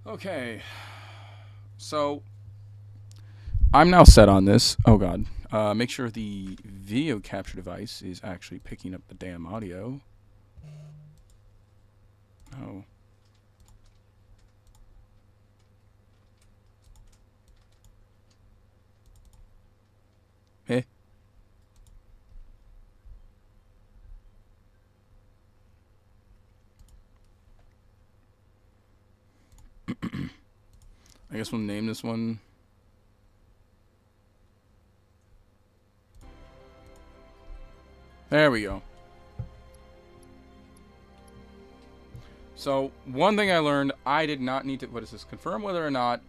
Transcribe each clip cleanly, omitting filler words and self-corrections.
Okay, so I'm now set on this. Oh god. Make sure the video capture device is actually picking up the damn audio. Oh. Eh. I guess we'll name this one. There we go. So, one thing I learned, I did not need to, what is this? Confirm whether or not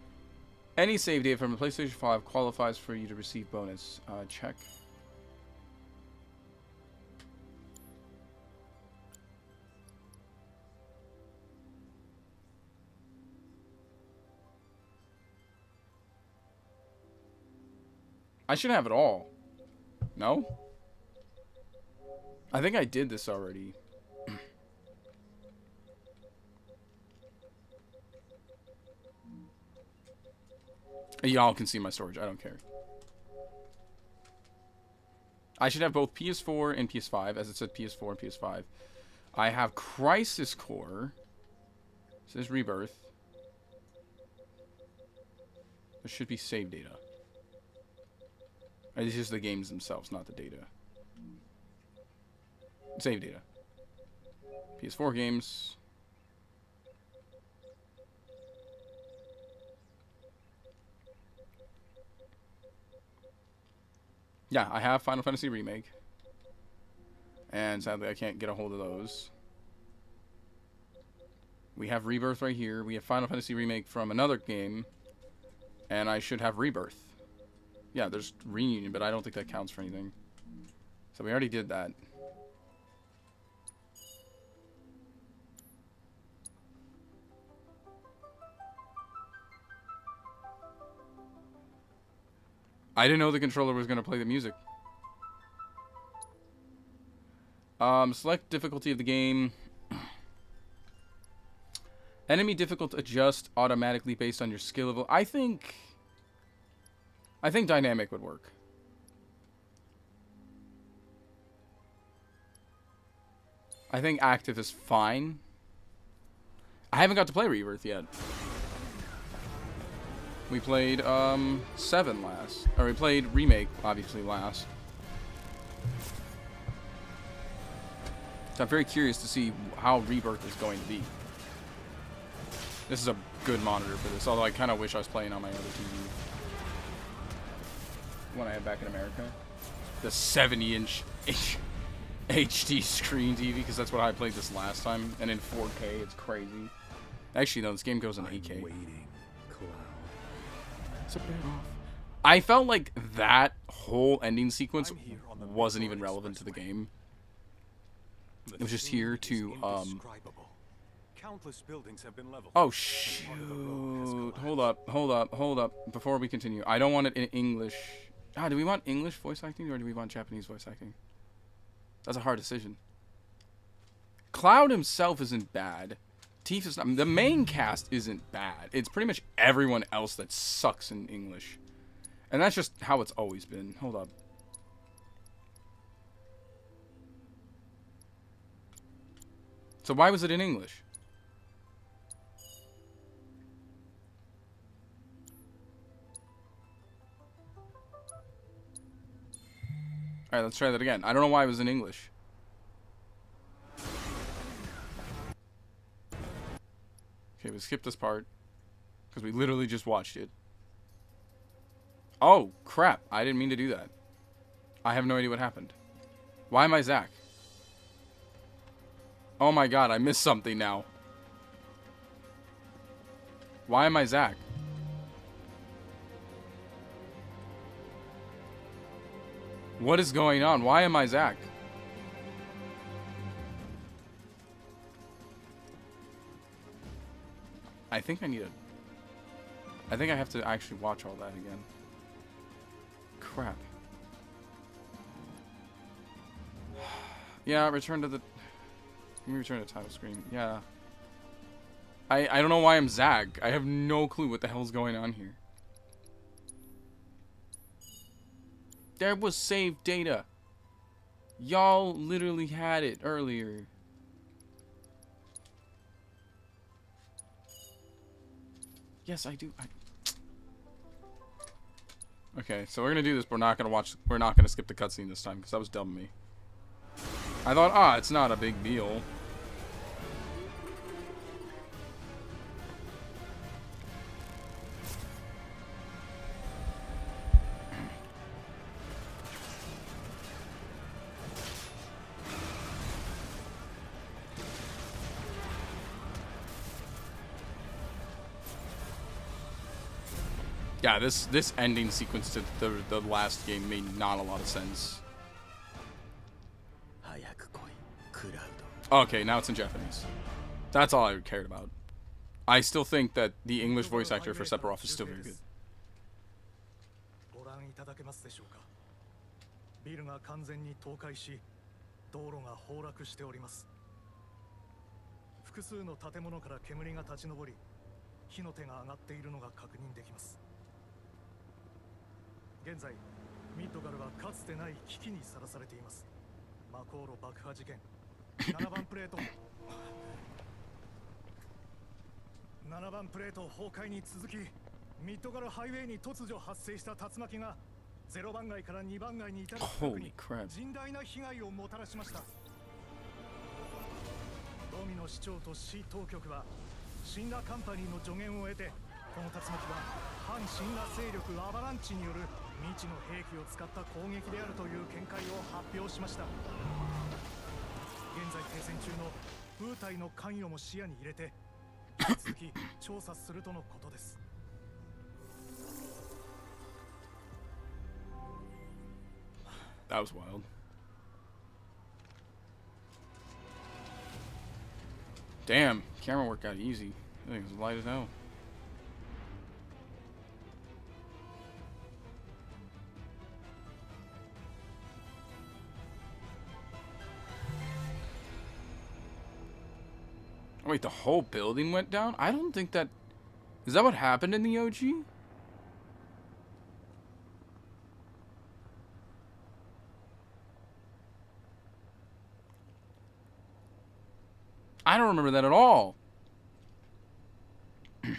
any save data from a PlayStation 5 qualifies for you to receive bonus. Check. I should have it all. No? I think I did this already. Y'all can see my storage. I don't care. I should have both PS4 and PS5, as it said PS4 and PS5. I have Crisis Core. It says Rebirth. There should be save data. It's just the games themselves, not the data. Save data. PS4 games. Yeah, I have Final Fantasy Remake. And sadly, I can't get a hold of those. We have Rebirth right here. We have Final Fantasy Remake from another game. And I should have Rebirth. Yeah, there's Reunion, but I don't think that counts for anything. So we already did that. I didn't know the controller was going to play the music. Select difficulty of the game. Enemy difficult adjust automatically based on your skill level. I think dynamic would work. I think active is fine. I haven't got to play Rebirth yet. We played 7 last. Or we played Remake, obviously, last. So I'm very curious to see how Rebirth is going to be. This is a good monitor for this, although I kind of wish I was playing on my other TV. When I am back in America. The 70-inch HD screen TV, because that's what I played this last time. And in 4K, it's crazy. Actually, no, this game goes in 8K. I felt like that whole ending sequence wasn't even relevant to the game. It was just here to, Oh, shoot. Hold up. Before we continue, I don't want it in English. Do we want English voice acting, or do we want Japanese voice acting? That's a hard decision. Cloud himself isn't bad. Tifa's not. The main cast isn't bad. It's pretty much everyone else that sucks in English. And that's just how it's always been. Hold up. So why was it in English? Alright, let's try that again. I don't know why it was in English. Okay, we skip this part. Because we literally just watched it. Oh, crap. I didn't mean to do that. I have no idea what happened. Why am I Zach? Oh my god, I missed something now. Why am I Zach? What is going on? Why am I Zach? I think I have to actually watch all that again. Crap. Yeah, return to the... Let me return to title screen. Yeah. I don't know why I'm Zag. I have no clue what the hell's going on here. There was saved data. Y'all literally had it earlier. Yes, I do. Okay, so we're gonna do this. We're not gonna skip the cutscene this time because that was dumb of me. I thought, it's not a big deal. Yeah, this ending sequence to the last game made not a lot of sense. Okay, now it's in Japanese. That's all I cared about. I still think that the English voice actor for Sephiroth is still very good. ビルが完全に倒壊し、道路が崩落しております。複数の建物から煙が立ち上り、火の手が上がっているのが確認できます。現在、ミッドガルはかつてない危機にさらされています。マコーロ爆破事件、7番プレート崩壊に続き、ミッドガルハイウェイに突如発生した竜巻が0番街から2番街に至る近くに甚大な被害をもたらしました。ドミノ市長と市当局はシンラカンパニーの助言を得て、この竜巻は反シンラ勢力アバランチによる未知の兵器を使った攻撃であるという見解を発表しました。現在停戦中の部隊の関与も視野に入れて続き調査するとのことです。That was wild. Damn, camera work got easy. I think it was light as hell. Wait, the whole building went down? I don't think that... Is that what happened in the OG? I don't remember that at all. I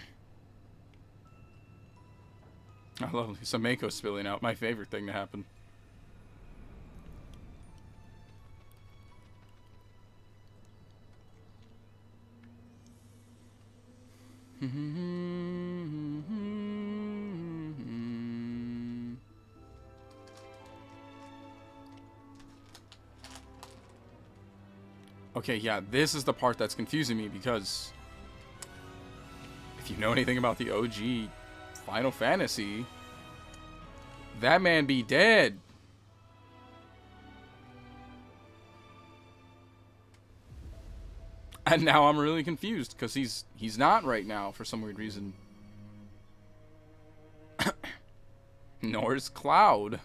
love Sameko spilling out. My favorite thing to happen. Okay, yeah, this is the part that's confusing me because if you know anything about the OG Final Fantasy, that man be dead. And now I'm really confused because he's not right now for some weird reason. Nor is Cloud.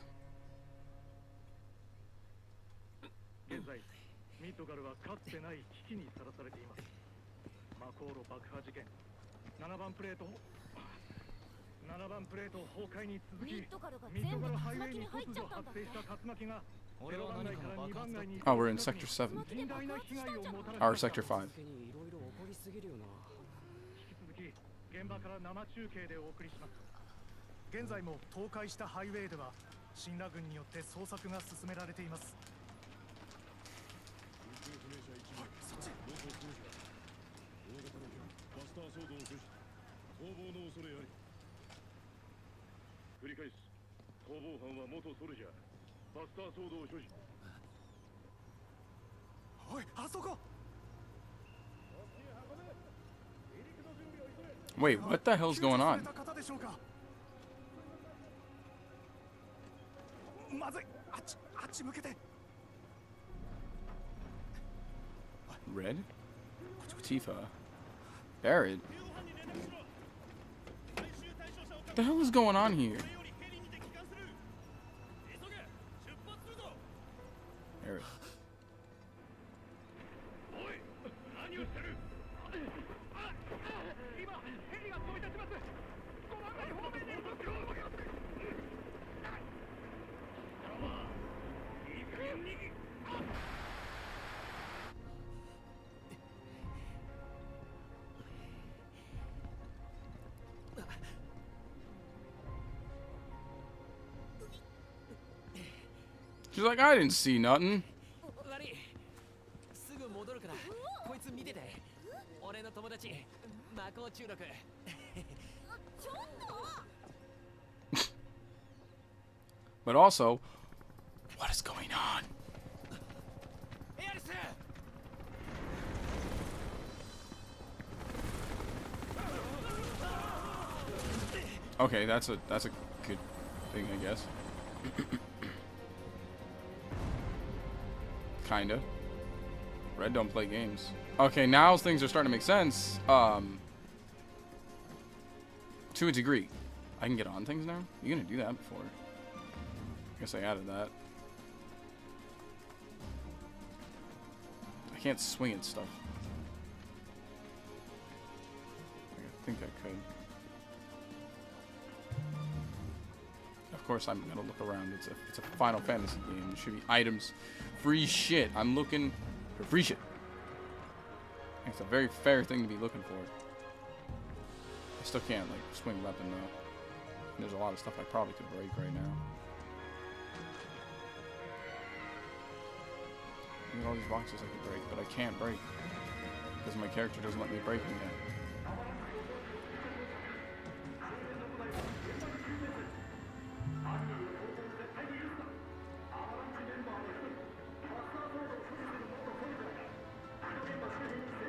ミッドガルはかつてない危機にさらされています。マコーロ爆破事件、7番プレート崩壊に続き、ミッドガルハイウェイに突如発生した竜巻が0番街から2番街に。Oh, we're in Sector 7. Or Sector 5. 引き続き現場から生中継でお送りします。現在も倒壊したハイウェイではシンラ軍によって捜索が進められています。 繰り返す。逃亡犯は元ソルジャー。バスターソードを所持。おい、あそこ。Wait, what the hell's going on? まずい。あっち向けて。Red? Tifa? Barrett? What the hell is going on here? Barrett. She's like, I didn't see nothing. But also, what is going on? Okay, that's a good thing, I guess. Kinda. Red don't play games. Okay, now things are starting to make sense. To a degree. I can get on things now? You gonna do that before? I guess I added that. I can't swing at stuff. I think I could. Of course, I'm gonna look around. It's a Final Fantasy game. There should be items, free shit. I'm looking for free shit. It's a very fair thing to be looking for. I still can't like swing a weapon though. There's a lot of stuff I probably could break right now. Look at all these boxes I could break, but I can't break because my character doesn't let me break them yet.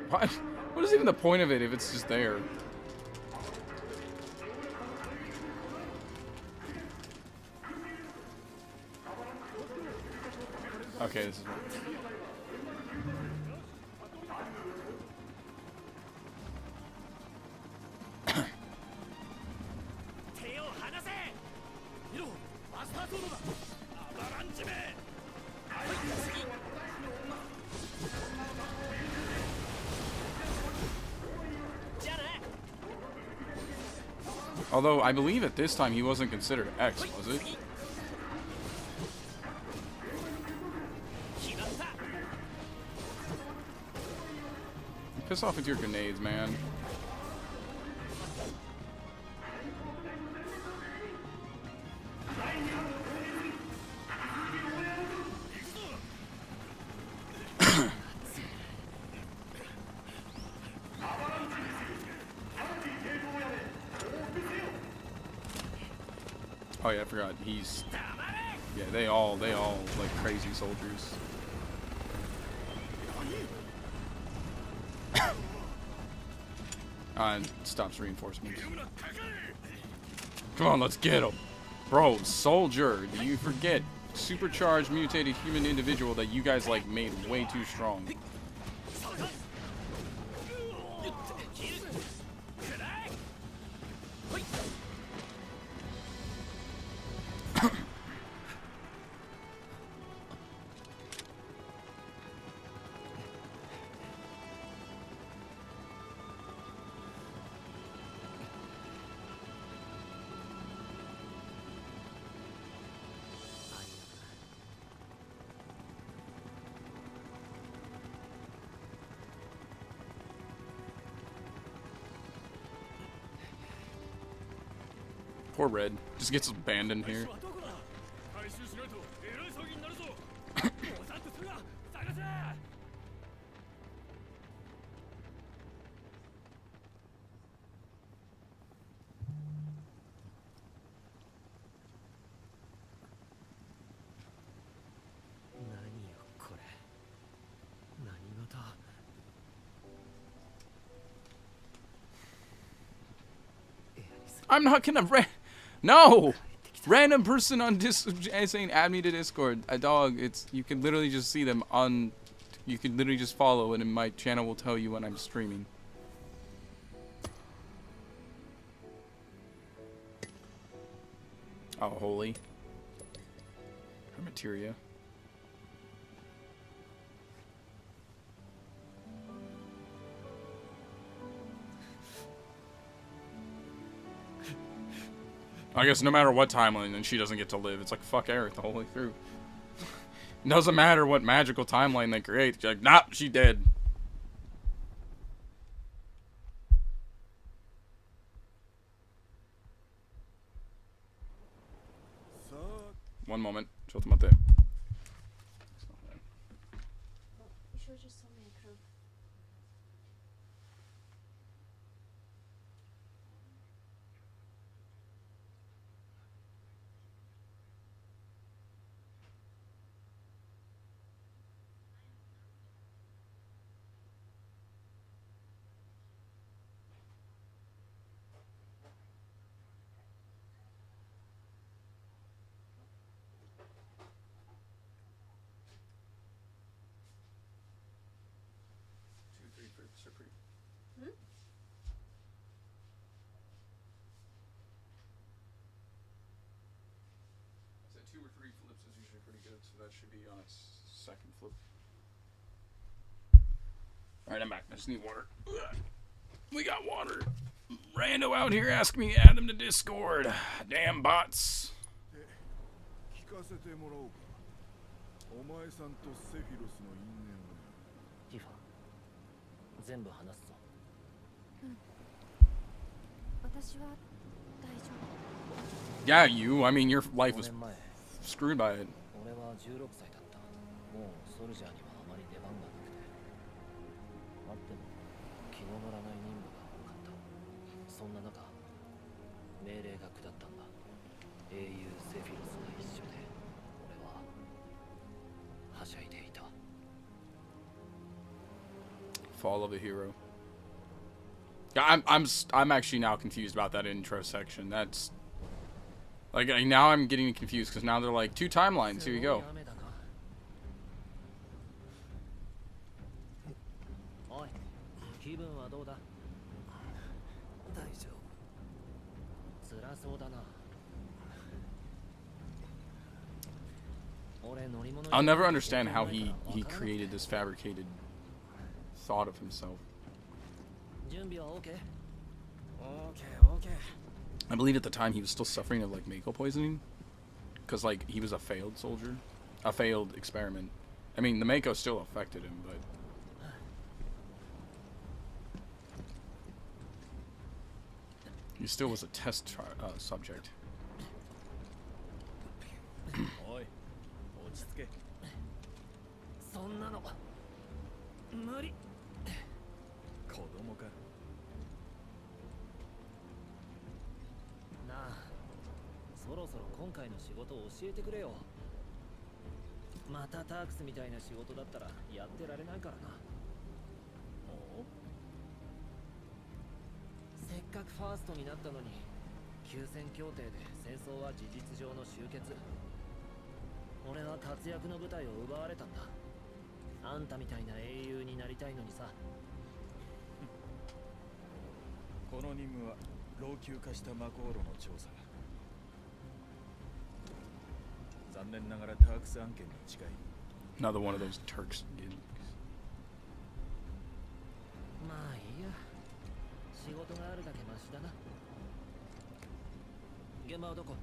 What? What is even the point of it if it's just there? Okay, this is one. Although, I believe at this time he wasn't considered X, was it? Piss off with your grenades, man. Oh yeah, I forgot. He's... Yeah, they all like crazy soldiers. And stops reinforcements. Come on, let's get him. Bro, soldier, do you forget? Supercharged mutated human individual that you guys like made way too strong. Poor Red. Just gets abandoned here. I'm not gonna No! Random person on saying add me to Discord. A dog, you can literally just see them on, you can literally just follow and my channel will tell you when I'm streaming. Oh, holy. Her materia. I guess no matter what timeline, then she doesn't get to live. It's like, fuck Aerith the whole way through. It doesn't matter what magical timeline they create. She's like, nah, she dead. One moment. ちょっと待って. so that should be on its second flip. Alright, I'm back. I just need water. We got water. Rando out here asked me to add him to Discord. Damn bots. Tifa, 全部話すぞ。Yeah, you. I mean, your life was screwed by it. 俺は16歳だった。もうソルジャーにはあまり出番がなくて。あっても気の乗らない任務が多かった。そんな中、命令が下ったんだ。英雄セフィロスが一緒で、俺ははしゃいでいた。Fall of a hero. I'm actually now confused about that intro section. That's like now I'm getting confused because now they're like 2 timelines. Here you go. おい、気分はどうだ？大丈夫。辛そうだな。I'll never understand how he created this fabricated thought of himself. I believe at the time he was still suffering of like Mako poisoning, because like he was a failed soldier, a failed experiment. I mean, the Mako still affected him, but he still was a test subject. おい、落ち着け。そんなの無理。子供か。なあ、そろそろ今回の仕事を教えてくれよ。またタークスみたいな仕事だったらやってられないからな。お？せっかくファーストになったのに、休戦協定で戦争は事実上の終結。俺は活躍の舞台を奪われたんだ。あんたみたいな英雄になりたいのにさ。この任務は老朽化したマコーロの調査。残念ながらタークス案件に近い。 Another one of those Turks gigs. まあいいや。仕事があるだけマシだな。現場はどこ？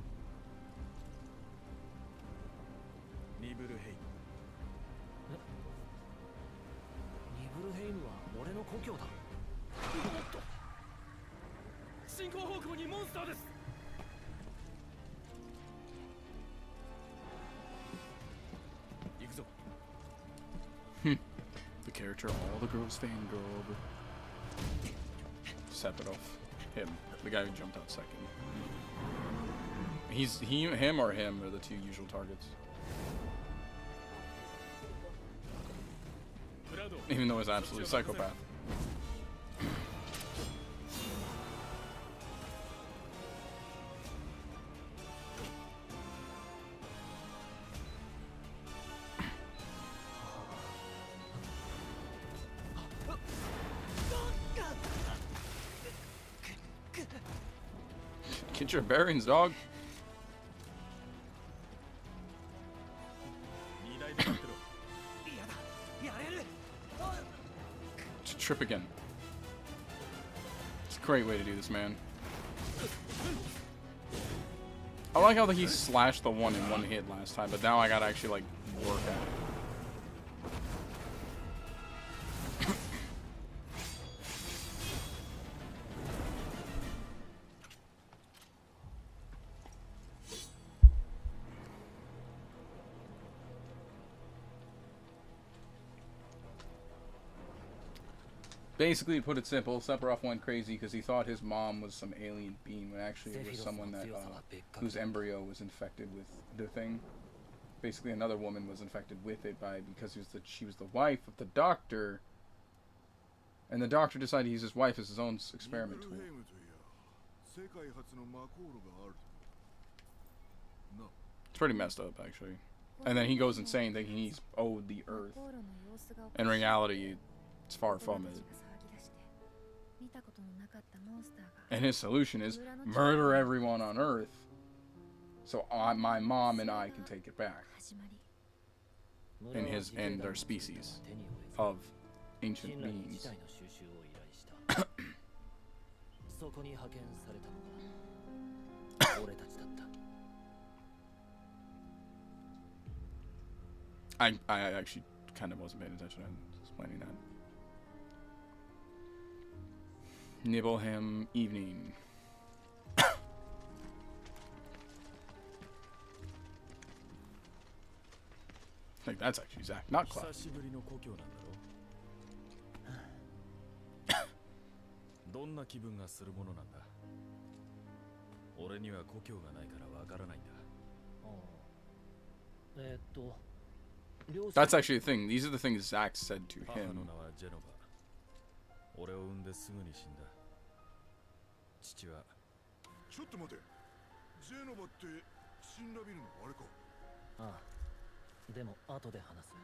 ニブルヘイム。ニブルヘイムは俺の故郷だ。おっと、進行方向にモンスターです。行くぞ。The character all the girls fangirl over. Sephiroth. Him. The guy who jumped out second. Him or him are the 2 usual targets. Even though he's absolutely a psychopath. Get your bearings, dog. Trip again. It's a great way to do this, man. I like how he slashed the one in one hit last time, but now I gotta actually like work at it. Basically, to put it simple, Sephiroth went crazy because he thought his mom was some alien being when actually it was someone that whose embryo was infected with the thing. Basically, another woman was infected with it because she was the wife of the doctor, and the doctor decided to use his wife as his own experiment tool. It's pretty messed up, actually. And then he goes insane thinking he's owed the Earth. In reality, it's far from it. And his solution is murder everyone on Earth so my mom and I can take it back. and their species of ancient beings. そこに派遣されたのが俺たちだった。 I actually kind of wasn't paying attention. I was explaining that. Nibbleham evening. I think that's actually Zach, not Cloud. どんな気分がするものなんだ。俺には故郷がないからわからないんだ。That's actually the thing. These are the things Zach said to 母 him. の名はジェノバ。俺を産んですぐに死んだ。父は。ちょっと待て。ジェノバって死んだビルのあれか。ああ。でも後で話す。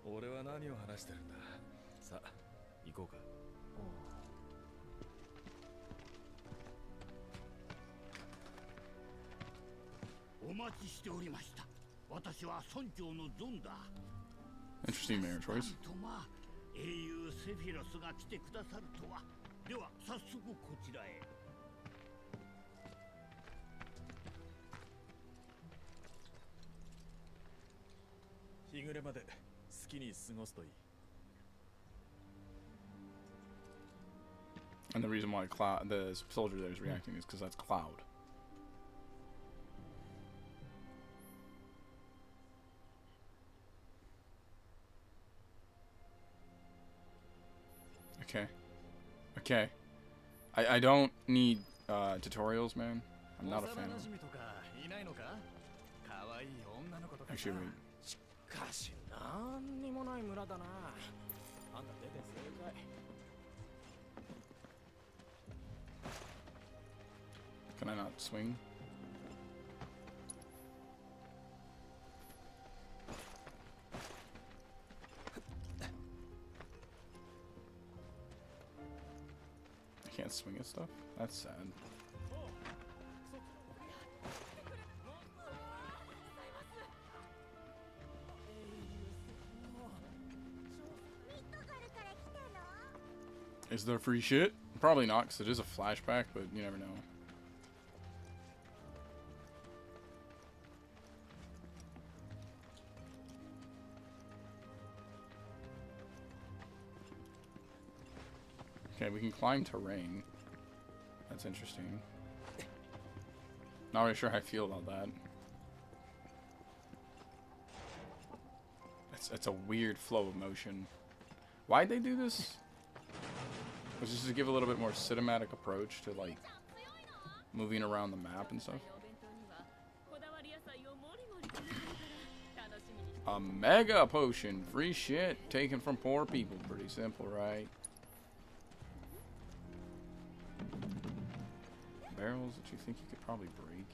俺は何を話してるんだ。さあ、行こうか。お待ちしておりました。私は村長のゾンだ。 Interesting marriage choice. とまあ、英雄セフィロスが来てくださるとは。では早速こちらへ。日暮れまで好きに過ごすといい。 And the reason why the soldier there is reacting is because that's Cloud. Okay. Okay. I don't need tutorials, man. I'm not a fan of them. Actually, wait. しかしなんにもない村だな。あんた出て正解。 Can I not swing? I can't swing at stuff? That's sad. Is there free shit? Probably not, because it is a flashback, but you never know. Okay, we can climb terrain. That's interesting. Not really sure how I feel about that. It's a weird flow of motion. Why'd they do this? Was this to give a little bit more cinematic approach to like moving around the map and stuff? A mega potion, free shit taken from poor people. Pretty simple, right? Barrels that you think you could probably break.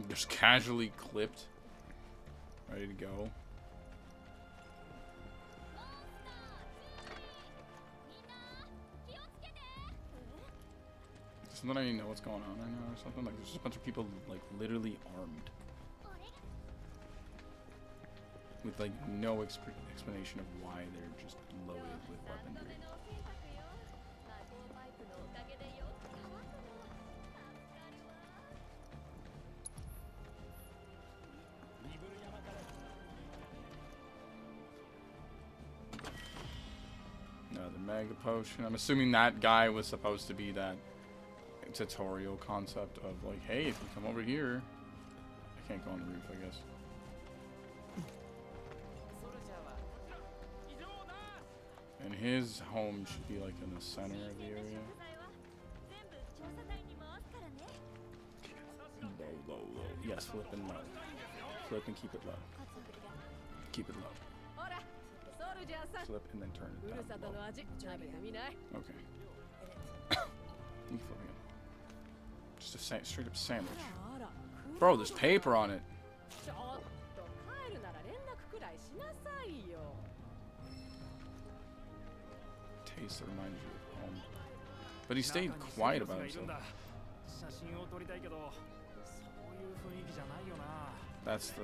Just casually clipped, ready to go. Doesn't I know what's going on right now or something? Like there's just a bunch of people like literally armed. With like no explanation of why they're just loaded with weaponry. Another mega potion. I'm assuming that guy was supposed to be that tutorial concept of like, hey, if you come over here, I can't go on the roof, I guess. And his home should be like in the center of the area. Low, low, low. Yes, flip and low. Flip and keep it low. Keep it low. Flip and then turn it down low. Okay. You flipping it. Just a straight up sandwich. Bro, there's paper on it. Taste that reminds you of home. But he stayed quiet about himself. That's the...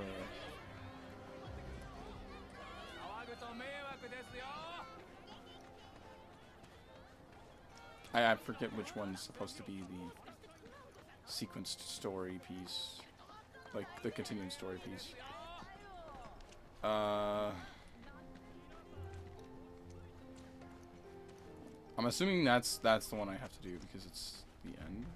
I forget which one's supposed to be the sequenced story piece. Like, the continuing story piece. I'm assuming that's the one I have to do because it's the end.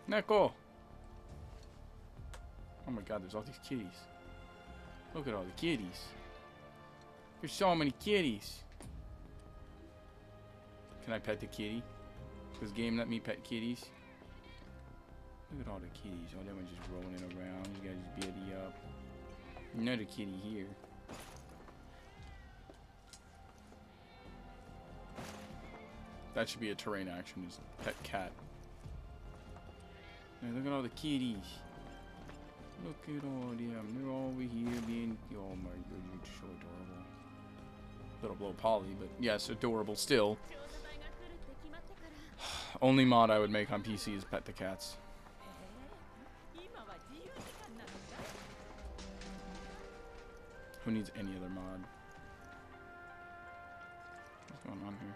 Neko! Oh my god, there's all these kitties. Look at all the kitties. There's so many kitties. Can I pet the kitty? This game let me pet kitties. Look at all the kitties. Oh, that one's just rolling around. You got his belly up. Another kitty here. That should be a terrain action, is pet cat. Hey, look at all the kitties. Look at all them. They're all over here being... Oh my god, you're so adorable. Little blow Polly, but yes, adorable still. Only mod I would make on PC is pet the cats. Who needs any other mod? What's going on here?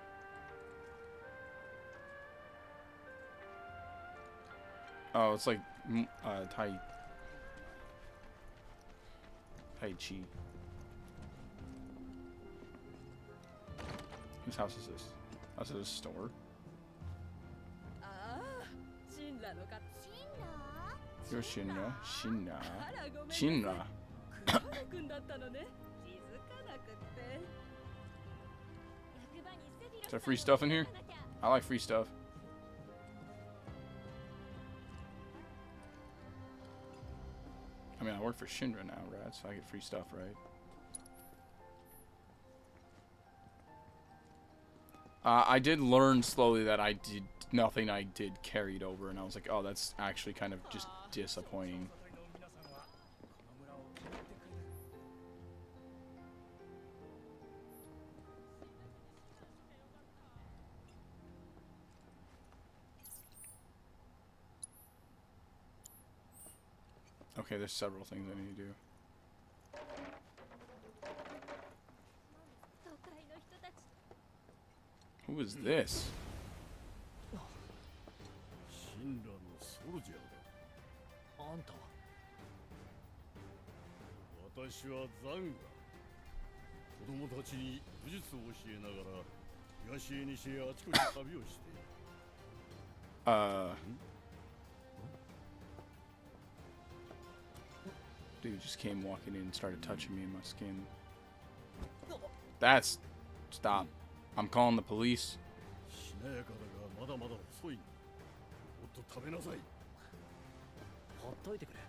Oh, it's like Tai Chi. Whose house is this? Oh, is it a store? You're Shinra. Shinra. Is there free stuff in here? I like free stuff. I mean, I work for Shinra now, right? So I get free stuff, right? I did learn slowly that nothing I did carried over, and I was like, oh, that's actually kind of just disappointing. Okay, there's several things I need to do. Who is this? 神羅のソルジャーだ。あんたは？私はザンガ。子供たちに武術を教えながら東へ西へあちこち旅をしている。Dude just came walking in and started touching me in my skin. That's... Stop. I'm calling the police. しなやかだがまだまだ遅い。もっと食べなさい。ほっといてくれ。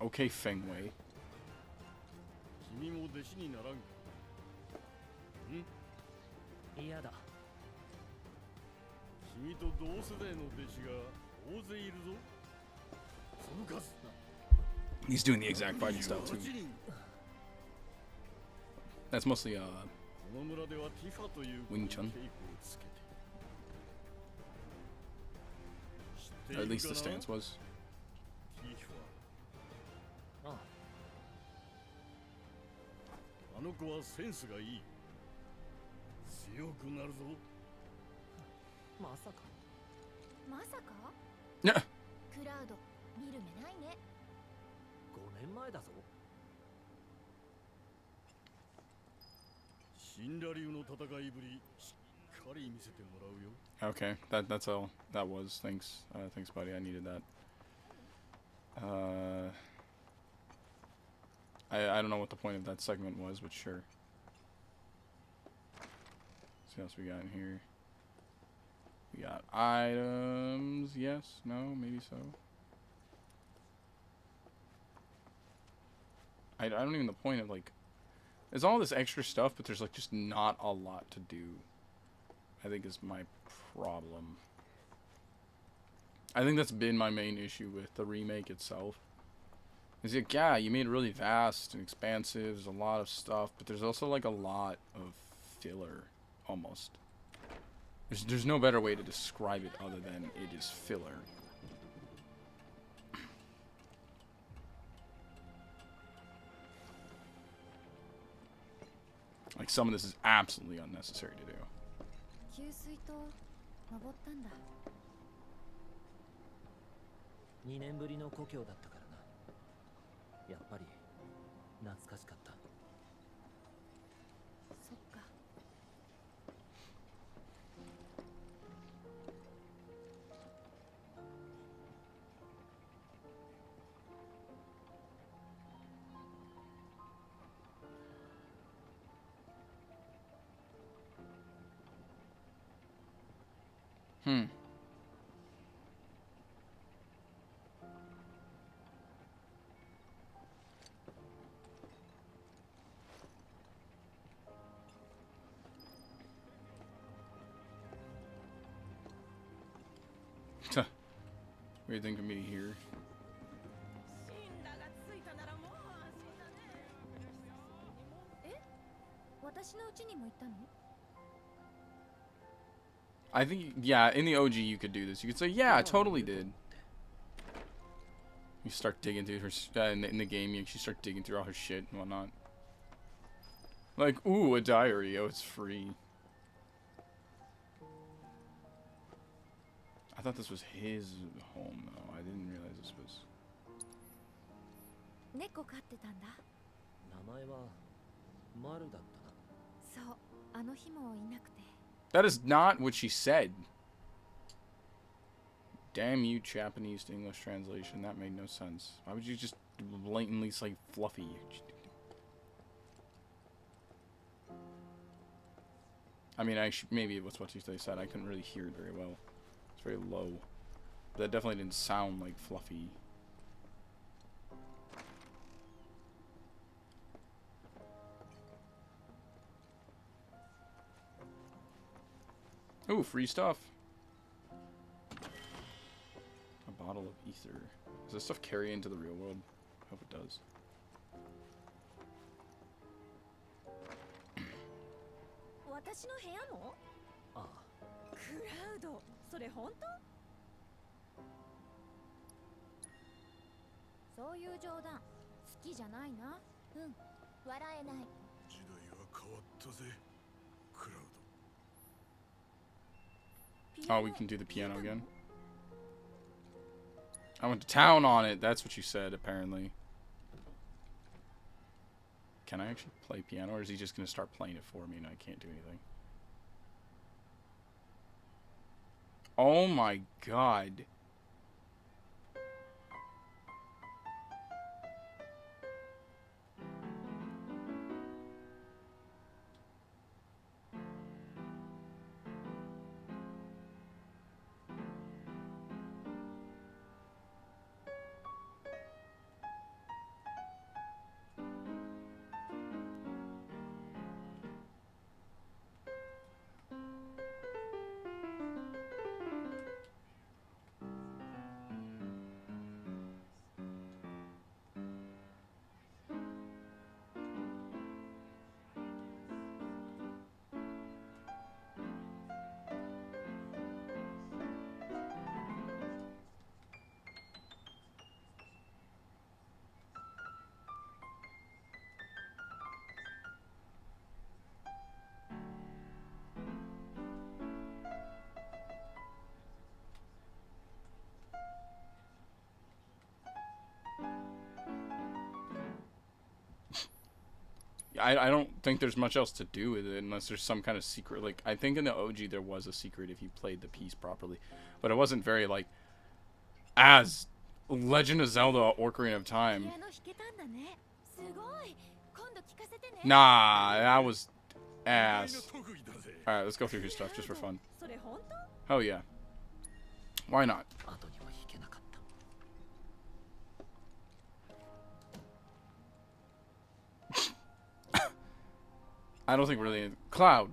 Okay, Fengwei. 君も弟子にならんか。ん？嫌だ。君と同世代の弟子が大勢いるぞ。その数。He's doing the exact fighting style too. That's mostly Wing Chun. Or at least the stance was. あの子はセンスがいい。強くなるぞ。まさか。まさか？クラウド、見る目ないね。5年前だぞ。シンラ流の戦いぶり、しっかり見せてもらうよ。Okay, that's all that was. Thanks, thanks, buddy. I needed that. I don't know what the point of that segment was, but sure. see what else we got in here. We got items. Yes, no, maybe so. I don't even the point of like, there's all this extra stuff, but there's like just not a lot to do. I think is my problem. I think that's been my main issue with the remake itself. Is like, yeah, you made it really vast and expansive. There's a lot of stuff, but there's also like a lot of filler, almost. There's no better way to describe it other than it is filler. Like, some of this is absolutely unnecessary to do. 給水塔登ったんだ。2年ぶりの故郷だったからな。やっぱり懐かしかった。そっか。What do you think of me here? I think, yeah, in the OG you could do this. You could say, yeah, I totally did. You start digging through her, in the game, you start digging through all her shit and whatnot. Like, ooh, a diary. Oh, it's free. I thought this was his home, though. I didn't realize this was... 猫飼ってたんだ。名前はマルだったな。そう、あの日もいなくて。That is not what she said. Damn you, Japanese to English translation. That made no sense. Why would you just blatantly say fluffy? I mean, maybe it was what they said. I couldn't really hear it very well. It's very low. But that definitely didn't sound like fluffy. Ooh, free stuff. A bottle of ether. Does this stuff carry into the real world? I hope it does. 私の部屋も？ああ。クラウド、それ本当？そういう冗談、好きじゃないな。うん、笑えない。時代は変わったぜ、クラウド。 Oh, we can do the piano again. I went to town on it. That's what you said, apparently. Can I actually play piano, or is he just going to start playing it for me and I can't do anything? Oh my god. I don't think there's much else to do with it unless there's some kind of secret. Like, I think in the OG there was a secret if you played the piece properly. But it wasn't very, like, as Legend of Zelda Ocarina of Time. Nah, that was... ass. Alright, let's go through his stuff just for fun. Oh yeah. Why not? 後には引けなかった I don't think really. Cloud.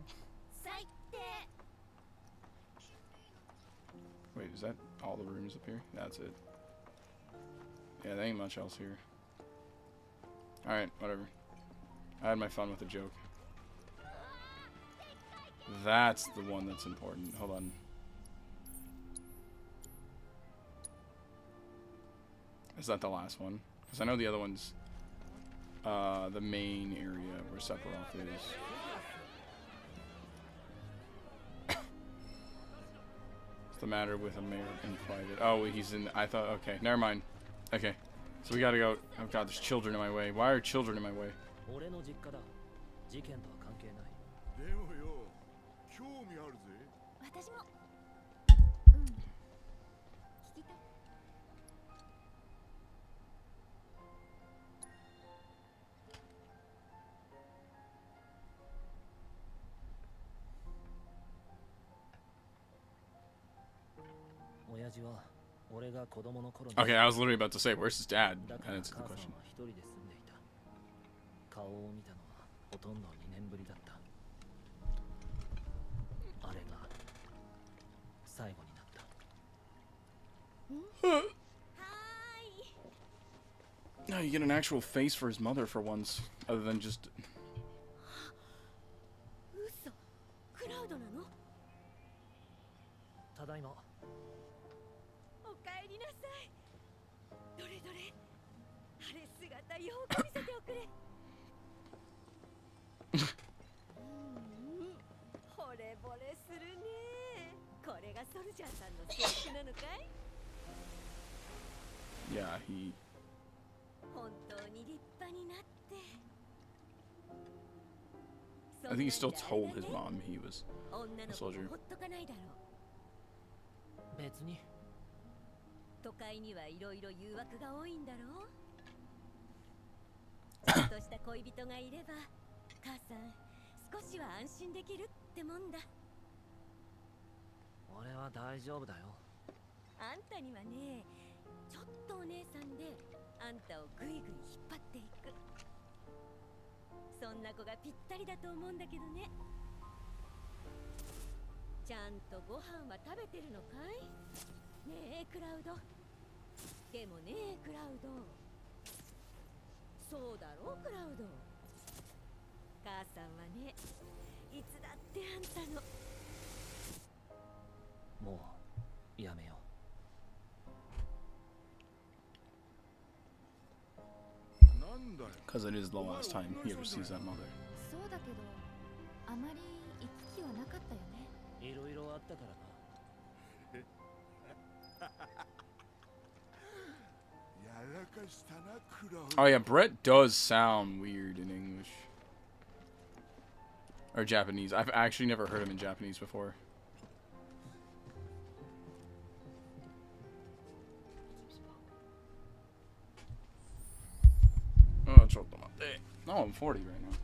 Wait, is that all the rooms up here? That's it. Yeah, there ain't much else here. Alright, whatever. I had my fun with the joke. That's the one that's important. Hold on. Is that the last one? Because I know the other one's the main area where Sephiroth is. What's the matter with American Private? Oh, he's in. I thought. Okay, never mind. Okay, so we gotta go. Oh god, there's children in my way. Why are children in my way? 俺の実家だ事件とは関係ないでもよ興味あるぜ私もうん聞きたい親父は俺が子供の頃に Okay, I was literally about to say, where's his dad? だか And ら answer 母 the さん question. は一人で住んでいた顔を見たのはほとんど2年ぶりだったあれが最後になった はーい No, you get an actual face for his mother for once, other than just. 嘘クラウドなのただいまおかえりなさいどれどれ晴れ姿よく見せておくれ惚れ惚れするねこれがソルジャーさんの制服なのかい Yeah, he. 本当に立派になって I think he still told his mom he was 女 a の子も soldier. ほっとかないだろう別に都会にはいろいろ誘惑が多いんだろうちゃんとした恋人がいれば母さん少しは安心できるってもんだ俺は大丈夫だよあんたにはねちょっとお姉さんであんたをぐいぐい引っ張っていくそんな子がぴったりだと思うんだけどねちゃんとご飯は食べてるのかいねえクラウドでもねえクラウドそうだろうクラウド母さんはねいつだってあんたのもうやめよ Because it is the last time he ever sees that mother. そうだけどあまり行く気はなかったよねういろいろあったからな Oh yeah, Brett does sound weird in English. Or Japanese. I've actually never heard him in Japanese before. Oh, no, I'm 40 right now.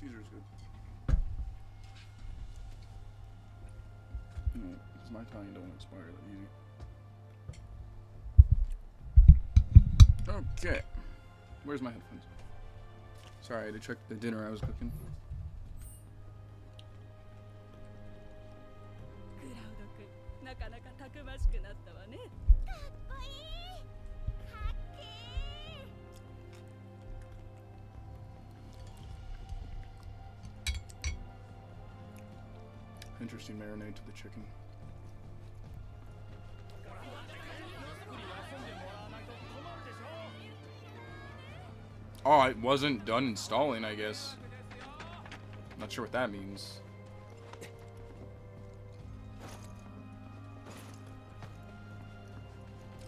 Caesar's good. Because my Italian don't inspire that easy. Okay. Where's my headphones? Sorry, I had to check the dinner I was cooking. クラウド君、なかなかたくましくなったわね。かっこいい。かっけー。 Interesting marinade to the chicken. Oh, it wasn't done installing, I guess. Not sure what that means.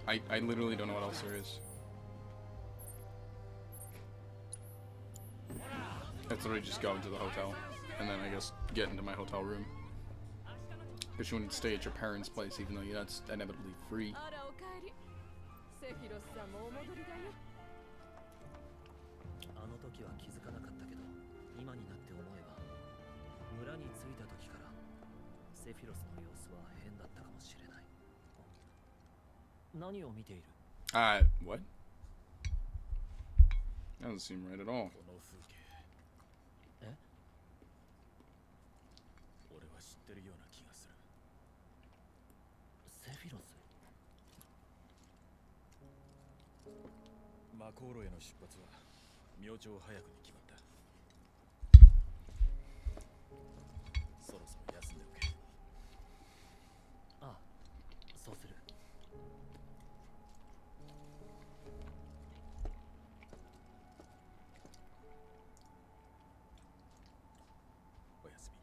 I literally don't know what else there is. That's literally just go into the hotel, and then I guess get into my hotel room. Because you wouldn't stay at your parents' place, even though that's inevitably free. あらおかえり。セフィロスさんもお戻りだよ。あの時は気づかなかったけど、今になって思えば村に着いた時からセフィロスの様子は変だったかもしれない。何を見ている？ What? That doesn't seem right at all. この風景。え？俺は知ってるような気がする。セフィロス？マコーロへの出発は明朝早くに決まった。そろそろ休んでおけ。ああ、そうする。おやすみ。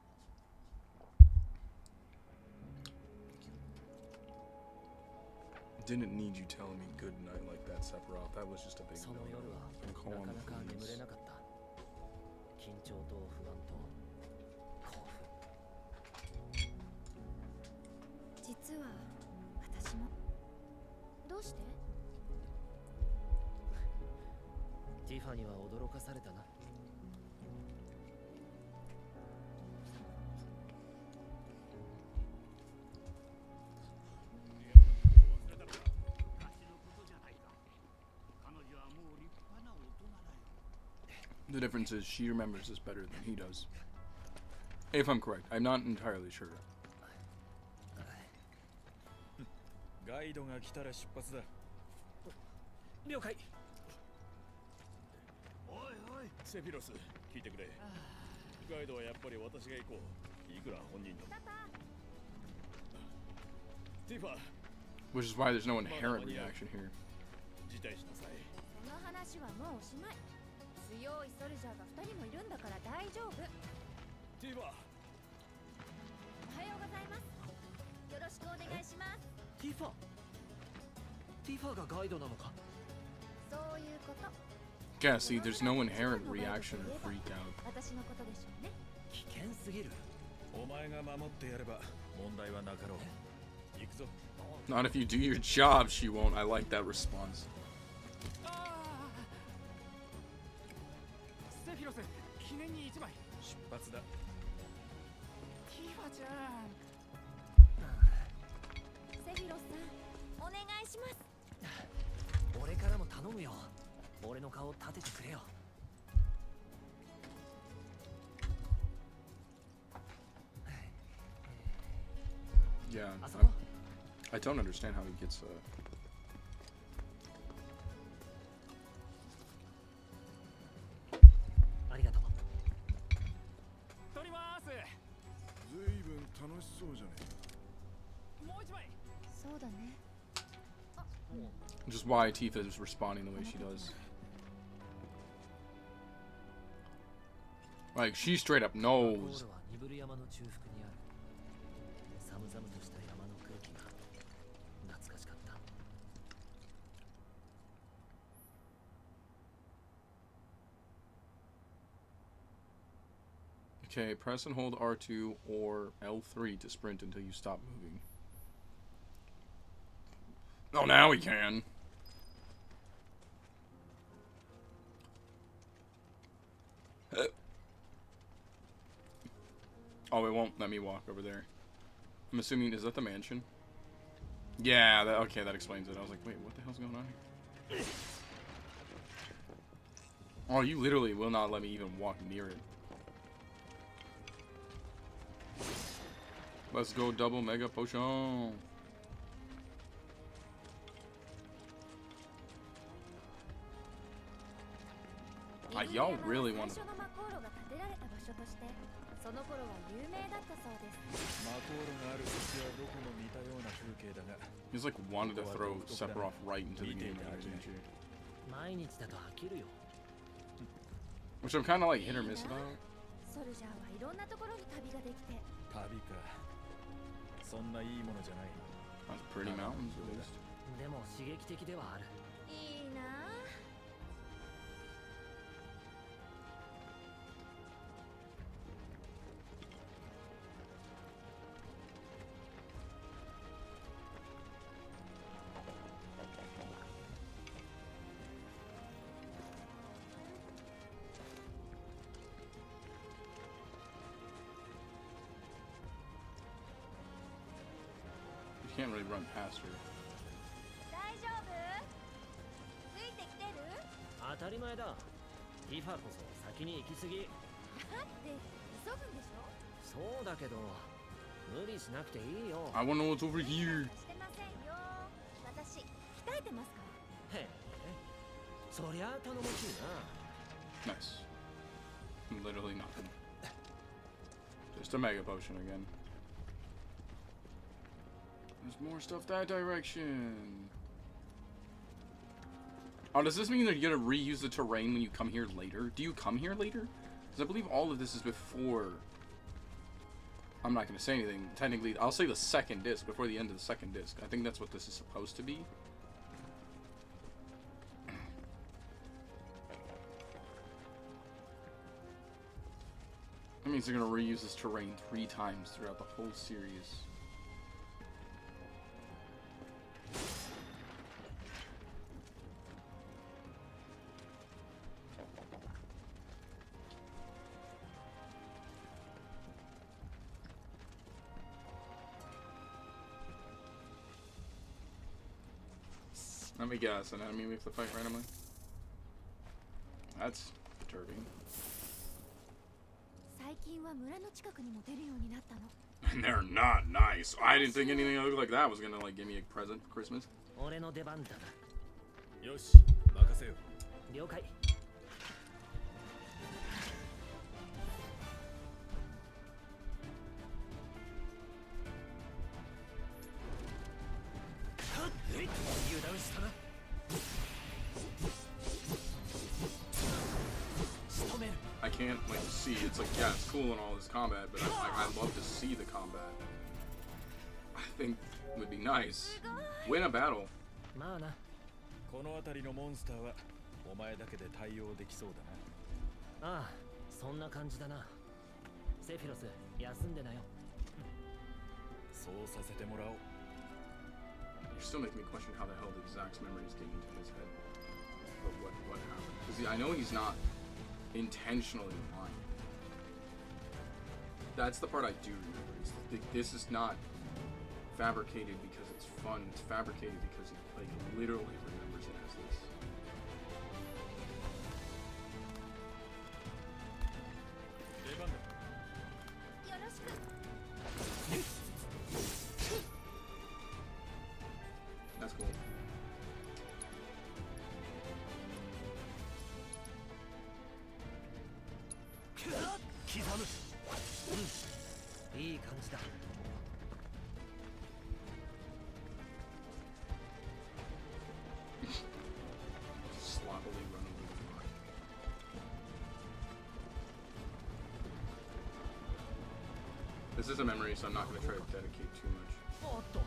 Didn't need you telling me good night like that, Sephiroth. That was just a big その夜 no-no. は And call な on か the なか眠 police. れなかった。緊張と不安と興奮。実は私も。どうして？ティファには驚かされたな。The difference is she remembers this better than he does. If I'm correct. I'm not entirely sure. ガイドが来たら出発だ。了解。おいおいセフィロス聞いてくれ。ガイドはやっぱり私が行こう。いくら本人でも。ティファ Which is why there's no inherent reaction here. 辞退しなさい。その話はもうおしまい。強いソルジャーが2人もいるんだから大丈夫。ティファおはようございます。よろしくお願いします。ティファ？ティファがガイドなのか？そういうこと。 Yeah, see, there's no inherent reaction or freak out. 私のことでしょうね。危険すぎる。お前が守ってやれば問題はなかろう。行くぞ。 Not if you do your job, she won't. I like that response. セフィロス、記念に1枚。出発だ。ティファちゃん。セフィロスさん、お願いします。俺からも頼むよ。俺の顔立ててくれよ。Yeah, あそこ？ I don't understand how he gets a... ありがとう。撮ります。ずいぶん楽しそうじゃねもう1枚。そうだね。 Just why Tifa is responding the way she does. Like, she straight up ゴー knows. ルはニブル山の中腹にある。寒々とした山の空気が懐かしかった。 Okay, press and hold R2 or L3 to sprint until you stop moving. Oh, now we can. Oh, it won't let me walk over there. I'm assuming, is that the mansion? Yeah, okay, that explains it. I was like, wait, what the hell's going on here? Oh, you literally will not let me even walk near it. Let's go double mega potion. Y'all really want to. He's like wanted to throw Sephiroth right into the game, didn't you? Which I'm kind of like hit or miss about. That's pretty mountains at least. You can't really run past her. 当たり前だ。ティファこそ先に行き過ぎ。だって急ぐんでしょ。そうだけど、無理しなくていいよ。I wanna know what's over here. してませんよ。私鍛えてますから。へえ、そりゃ頼もしいな。 Nice. Literally nothing. Just a mega potion again. There's more stuff that direction. Oh, does this mean that you're gonna reuse the terrain when you come here later? Do you come here later? Because I believe all of this is before. I'm not gonna say anything. Technically, I'll say the second disc, before the end of the second disc. I think that's what this is supposed to be. That means they're gonna reuse this terrain 3 times throughout the whole series. Let me guess, an enemy we have to fight randomly? That's perturbing. And they're not nice. I didn't think anything that looked like that was gonna like give me a present for Christmas. 俺の出番だな。よし、任せよ。了解。油断したな。仕留める。 I can't like see. It's like, yeah, it's cool and all this combat, but I love to see the combat. I think would be nice. Win a battle. まあな。この辺りのモンスターはお前だけで対応できそうだな。ああ、そんな感じだな。セフィロス、休んでなよ。そうさせてもらおう。 You're still making me question how the hell the exact memory is getting into his head. But what happened? Because I know he's not intentionally lying. That's the part I do remember. This is not fabricated because it's fun. It's fabricated because he like literally remembers it as this. That's cool. Sloppily run over the rock. This is a memory, so I'm not going to try to dedicate too much. おっと。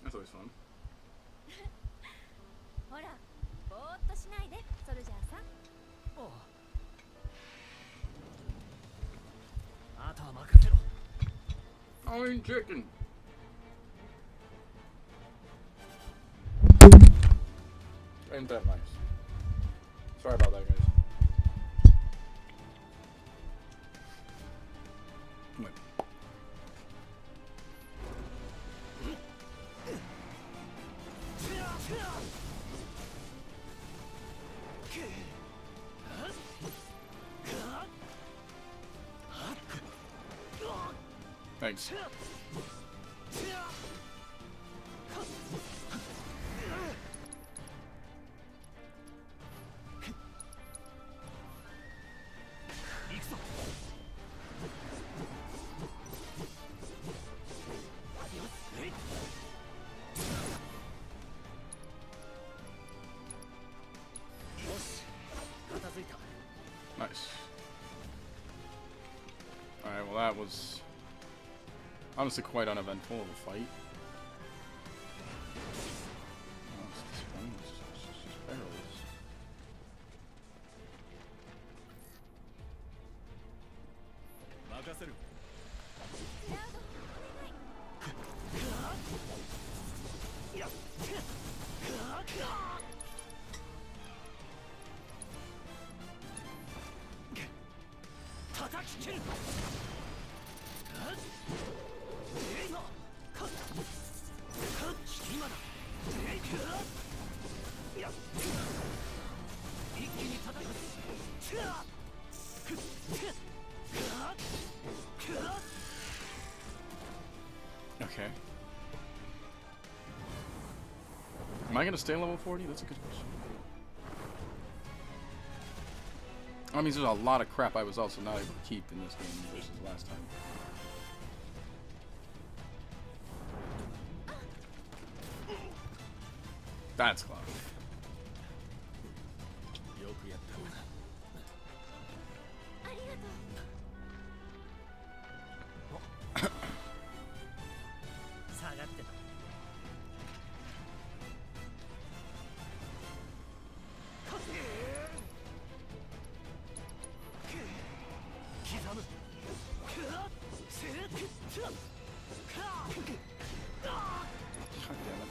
That's always fun. ほら、ぼーっとしないで、ソルジャーさん。おう。あとは任せろ。Italian chicken. Ain't that nice? Sorry about that, guys. Wait. Thanks. Nice. Alright, well that was honestly quite uneventful of a fight. Oh, this one is just barrels. Okay. Am I gonna stay level 40? That's a good question. I mean, there's a lot of crap I was also not able to keep in this game versus last time. That's close. God damn it.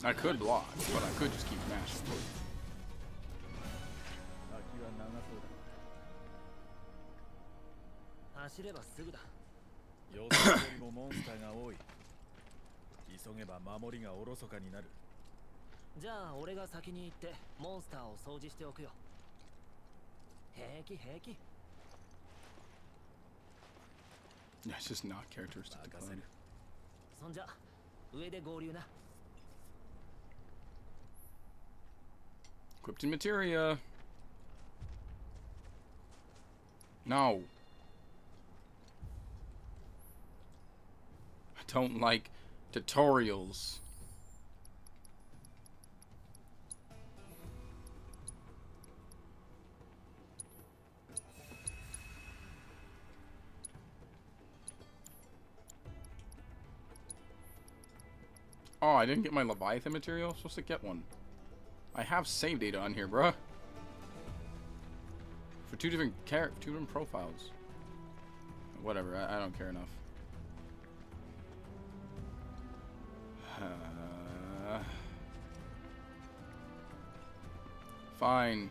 I could block, but I could just keep mashing. 走ればすぐだ。予想よりもモンスターが多い。急げば守りがおろそかになる。じゃあ俺が先に行ってモンスターを掃除しておくよ。平気平気。 Yeah, it's just not characteristic to clan. そんじゃ上で合流な。 Equipped in materia. No. I don't like tutorials. Oh, I didn't get my Leviathan material? I'm supposed to get one. I have save data on here, bruh. For two different profiles. Whatever, I don't care enough. Fine.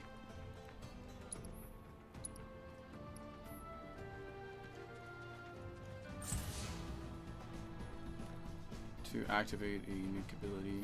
To activate a unique ability.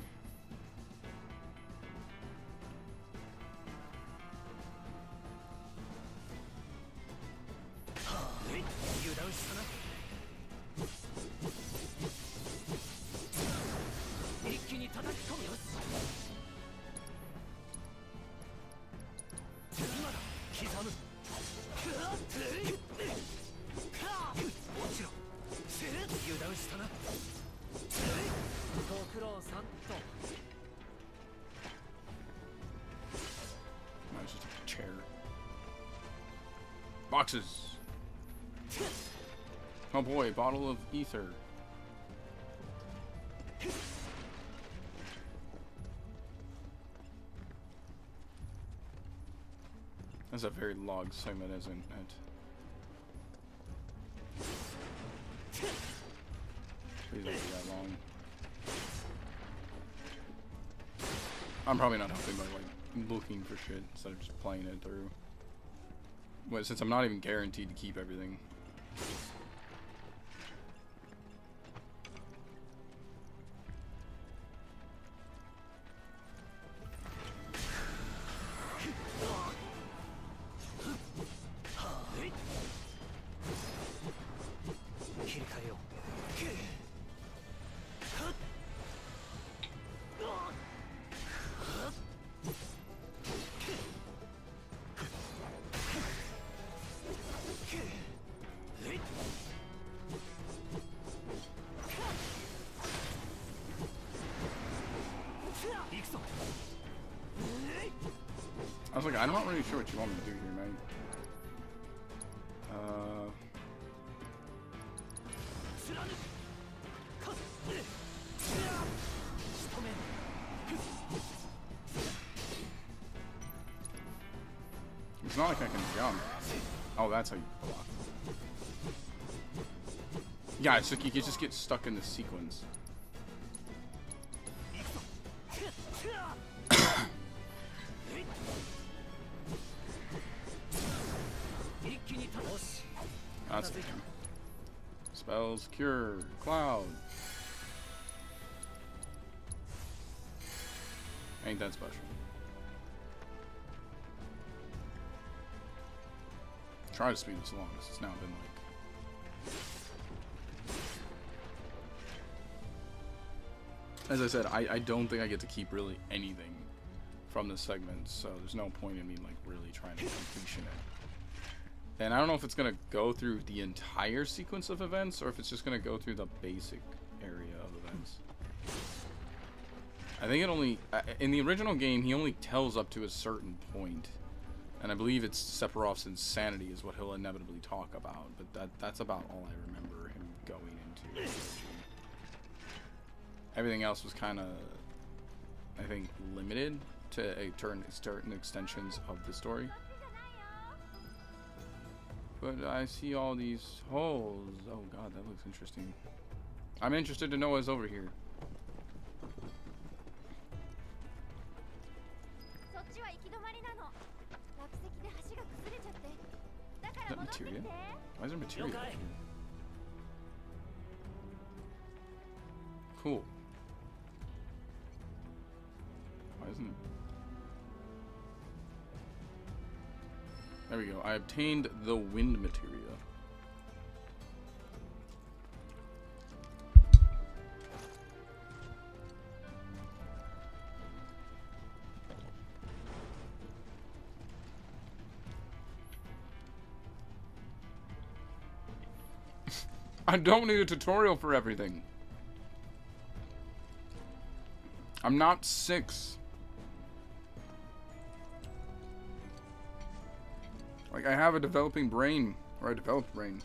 油断したな。ご苦労さんと。 That's just a chair. Boxes. Oh boy, bottle of ether. That's a very log segment, isn't it? Please don't be that long. I'm probably not helping by like looking for shit instead of just playing it through. Well, since I'm not even guaranteed to keep everything. I was like, I'm not really sure what you want me to do here, mate. It's not like I can jump. Oh, that's how you block. Yeah, it's like you can just get stuck in the sequence. That's okay. Spells, cure, cloud. Ain't that special. Try to speed this along, because it's now been like... As I said, I don't think I get to keep really anything from this segment, so there's no point in me like really trying to completion it. And I don't know if it's going to go through the entire sequence of events, or if it's just going to go through the basic area of events. I think it only... in the original game, he only tells up to a certain point. And I believe it's Sephiroth's insanity is what he'll inevitably talk about. But that's about all I remember him going into. Everything else was kind of, I think, limited to certain extensions of the story. But I see all these holes. Oh god, that looks interesting. I'm interested to know what's over here. Is that materia? Why is there materia over here? Cool. Why isn't it? There we go. I obtained the wind materia. I don't need a tutorial for everything. I'm not 6. Like, I have a developing brain, or a developed brain.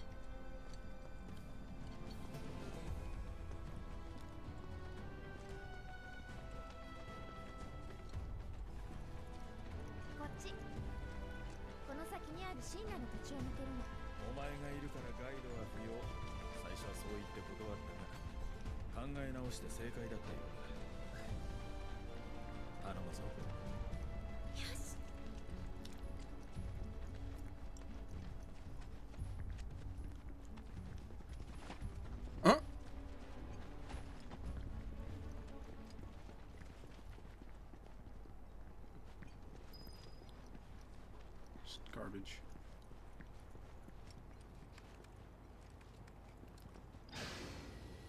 Garbage.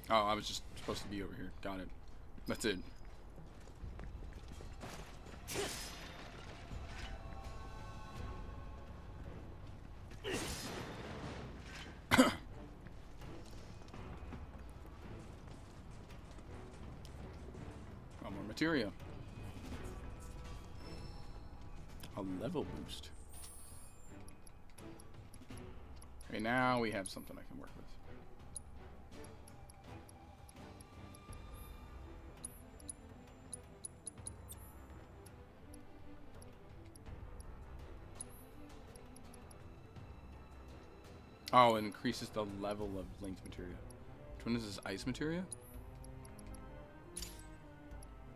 Oh, I was just supposed to be over here. Got it. That's it. materia. A level boost. Okay, now we have something I can work with. Oh, it increases the level of linked materia. Which one is this? Ice materia?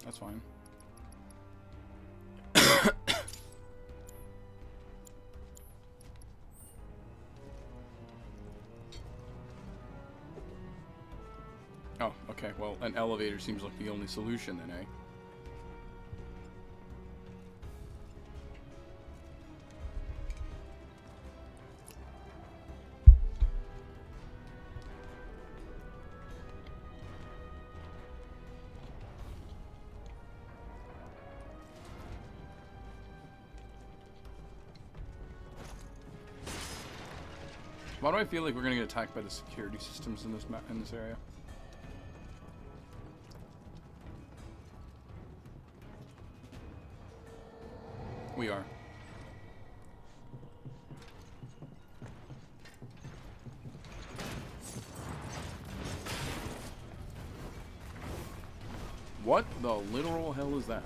That's fine. Oh, okay. Well, an elevator seems like the only solution then, eh? Why do I feel like we're gonna get attacked by the security systems in this area? We are. What the literal hell is that?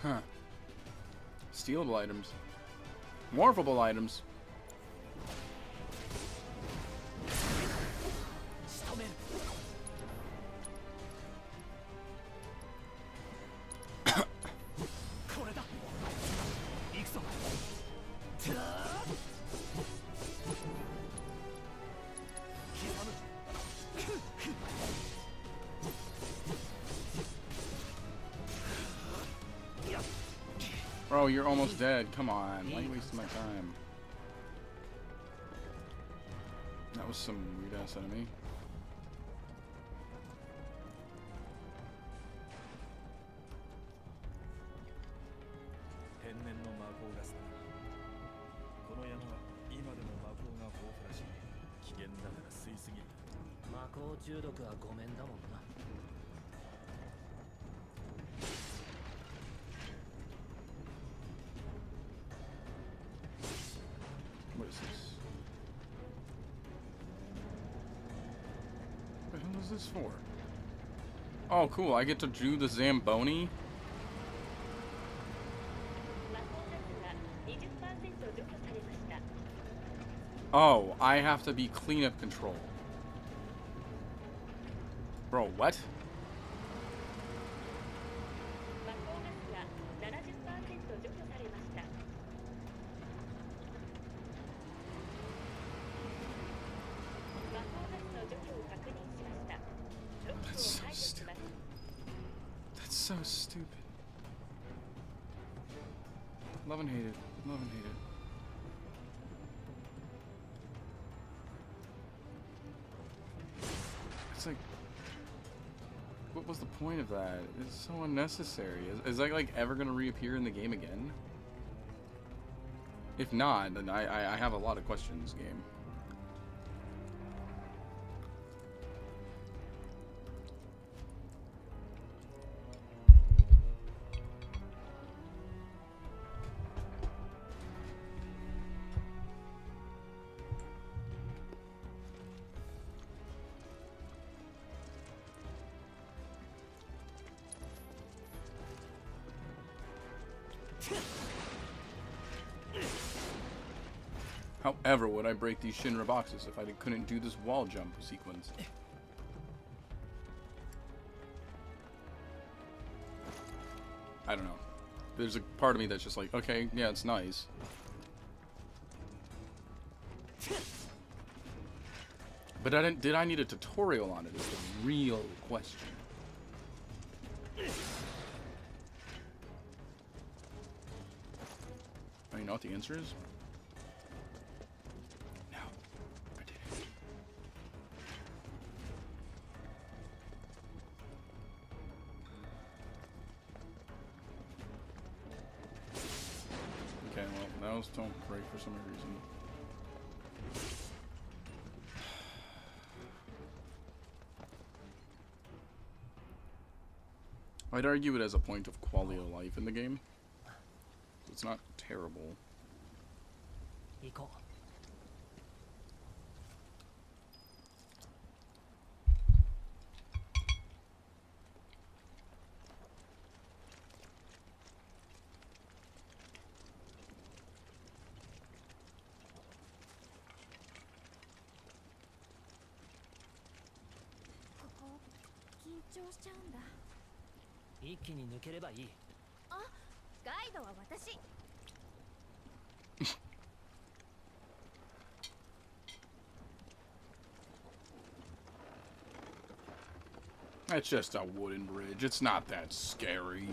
Huh. Stealable items. Morphable items. Bro, you're almost dead. Come on. Why are you wasting my time? That was some weird ass enemy. What is this? What the hell is this for? Oh, cool. I get to do the Zamboni? Oh, I have to be cleanup control. Bro, what? That's so stupid. That's so stupid. Love and hate it. Love and hate it. It's like, what was the point of that? It's so unnecessary. Is that like ever gonna reappear in the game again? If not, then I have a lot of questions, game. However, would I break these Shinra boxes if I couldn't do this wall jump sequence? I don't know. There's a part of me that's just like, okay, yeah, it's nice. But did I need a tutorial on it is the real question. know what the answer is? No. I didn't. Okay, well, those don't break for some reason. I'd argue it as a point of quality of life in the game. It's not terrible. 行こう。ここ緊張しちゃうんだ。一気に抜ければいい。あ、ガイドは私。It's just a wooden bridge. It's not that scary.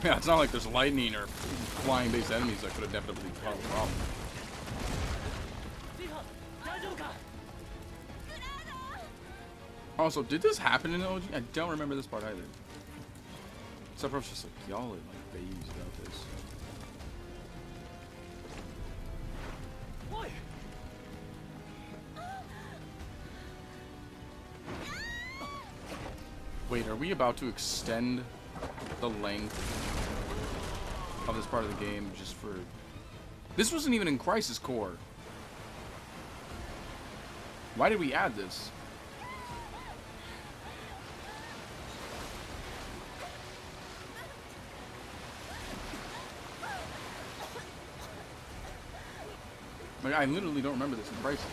Yeah, it's not like there's lightning or flying-based enemies that could have definitely caused a problem. Also, did this happen in the OG? I don't remember this part either. Sephiroth's just like, y'all are like babes about this. Wait, are we about to extend the length of this part of the game just for... This wasn't even in Crisis Core. Why did we add this? Like, I literally don't remember this in Crisis.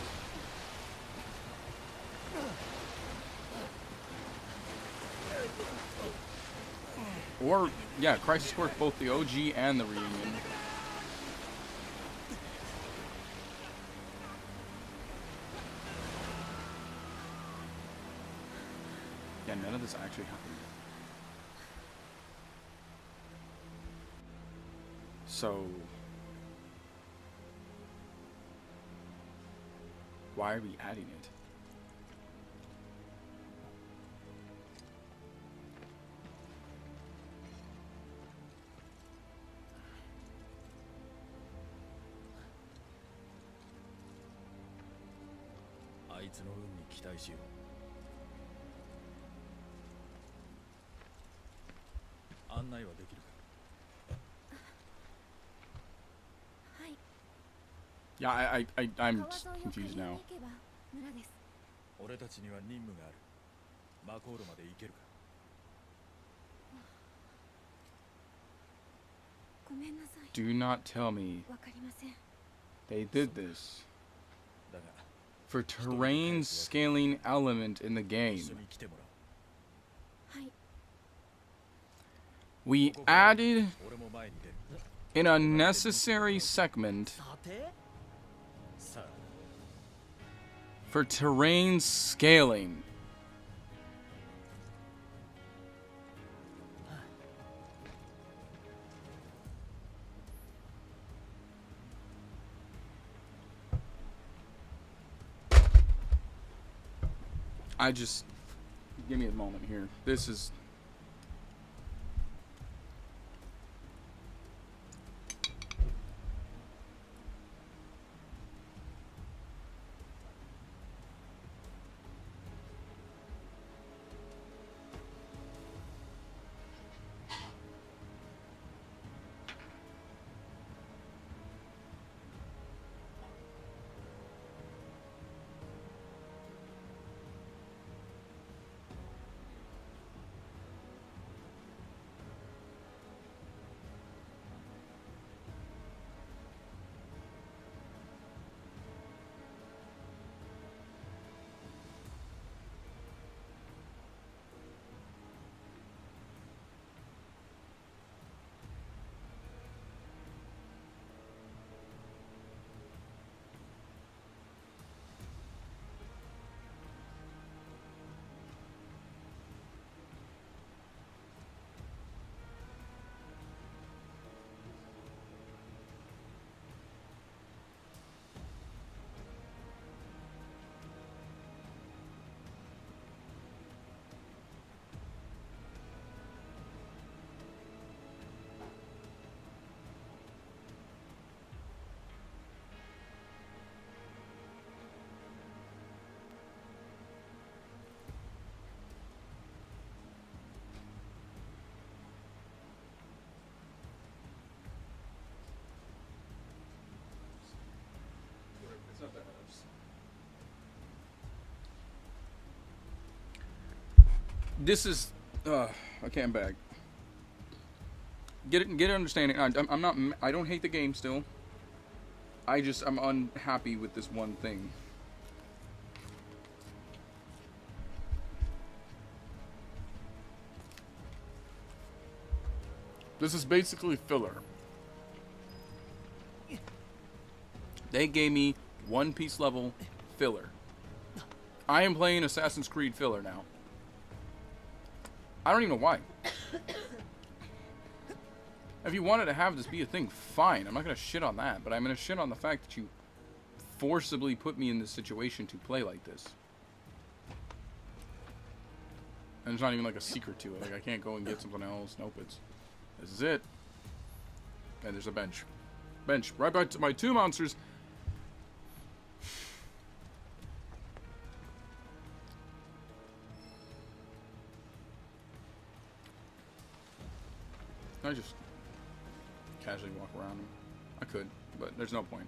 Or, yeah, Crisis Core, both the OG and the reunion. Yeah, none of this actually happened. So... why are we adding it? Yeah, I'm confused now. 村です。俺たちには任務がある。マコールまで行けるか。ごめんなさい。 Do not tell me わかりません。 they did this だが for terrain scaling element in the game. 一緒に来てもらおう。はい。 We added 俺も前に出る。 an unnecessary segment さて さあ for terrain scaling. Give me a moment here. This is... This is, I can't beg. Get an understanding. I'm not. I don't hate the game still. I'm unhappy with this one thing. This is basically filler. They gave me One Piece level filler. I am playing Assassin's Creed filler now. I don't even know why. If you wanted to have this be a thing, fine. I'm not going to shit on that. But I'm going to shit on the fact that you forcibly put me in this situation to play like this. And there's not even like a secret to it. Like I can't go and get something else. Nope, this is it. And there's a bench. Bench. Right back to my 2 monsters. I just casually walk around them. I could, but there's no point.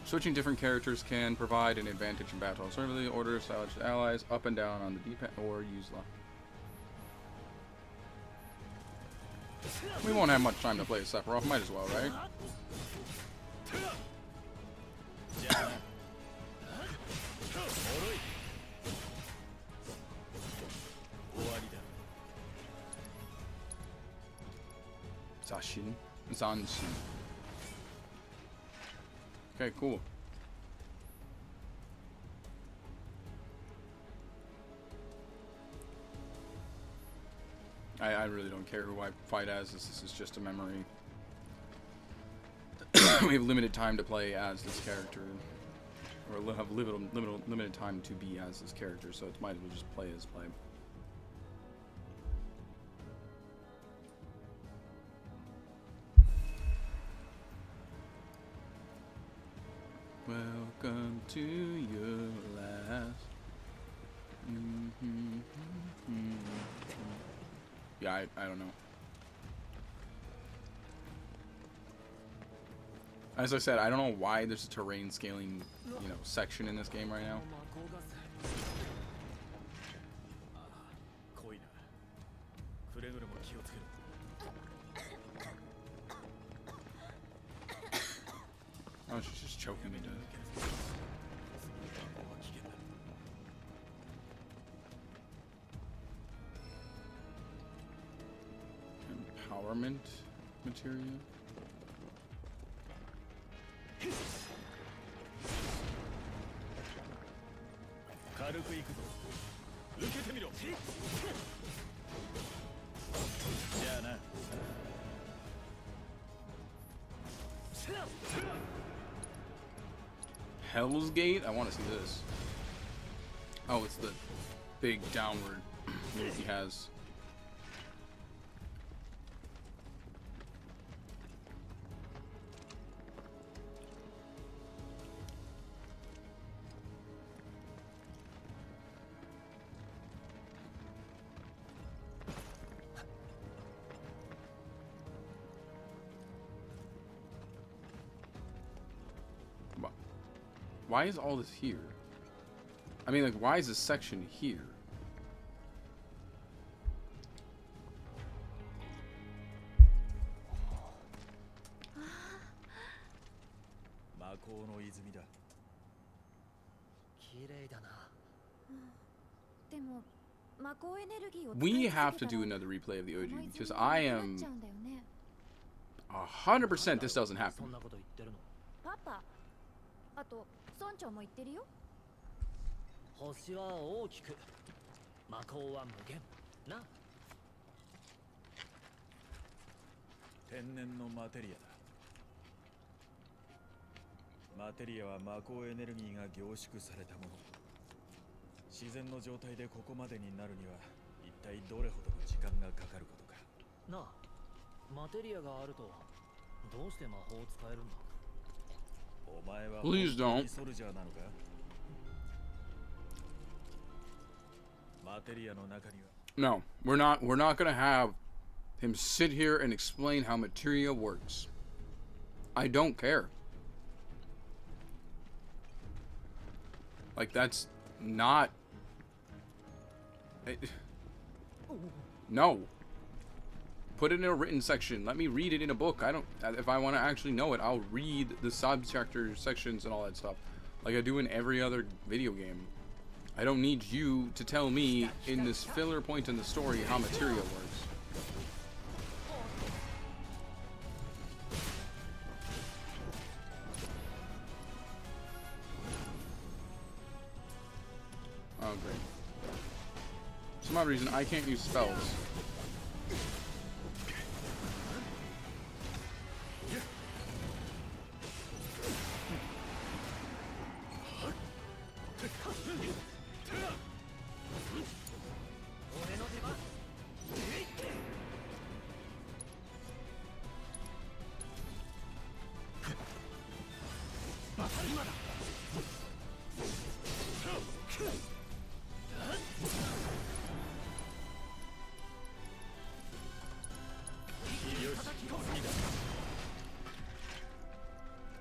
Switching different characters can provide an advantage in battle. Alternatively, order salvage allies up and down on the D-pad or use lock. We won't have much time to play Sephiroth. Might as well, right? Zashin. Zanshin. Okay, cool. I really don't care who I fight as. This is just a memory. We have limited time to play as this character. Or have limited time to be as this character, so it might as well just play as play. Welcome to your last. Yeah, I don't know. As I said, I don't know why there's a terrain scaling, section in this game right now. Oh, she's just choking me to death. Empowerment material. Hell's Gate? I want to see this. Oh, it's the big downward move he has. Why is all this here? I mean, like, why is this section here? We have to do another replay of the OG because I am 100% this doesn't happen. あと村長も言ってるよ。星は大きく、魔法は無限な。天然のマテリアだ。マテリアは魔法エネルギーが凝縮されたもの。自然の状態でここまでになるには一体どれほどの時間がかかることか。なあ、マテリアがあるとどうして魔法を使えるんだ。 Please don't. No, we're not gonna have him sit here and explain how materia works. I don't care. Like, that's not... No. Put it in a written section. Let me read it in a book. I don't... If I want to actually know it, I'll read the subchapter sections and all that stuff. Like I do in every other video game. I don't need you to tell me in this filler point in the story how materia works. Oh, great. For some odd reason, I can't use spells.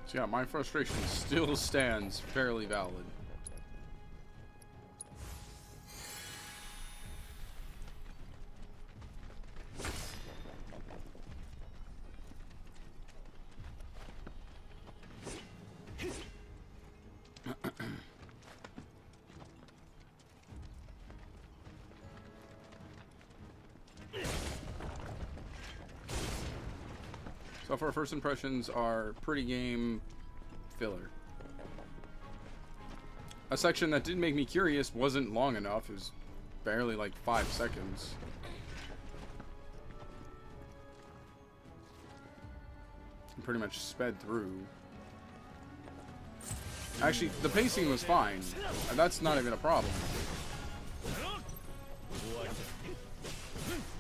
So yeah, my frustration still stands fairly valid. So far, first impressions are pretty game filler. A section that did make me curious wasn't long enough. It was barely like 5 seconds. I pretty much sped through. Actually, the pacing was fine. That's not even a problem.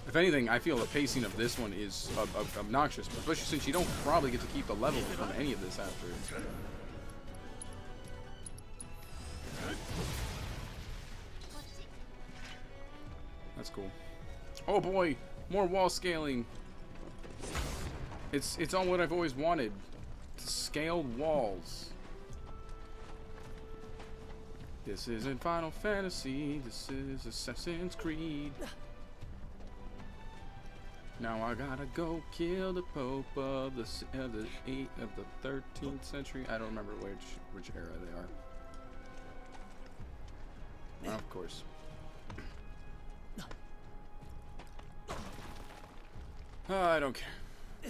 If anything, I feel the pacing of this one is obnoxious, especially since you don't probably get to keep the level from any of this after. That's cool. Oh boy, more wall scaling. It's all what I've always wanted. Scaled walls. This isn't Final Fantasy. This is Assassin's Creed. Now I gotta go kill the Pope of the 13th century. I don't remember which era they are. Of course. I don't care.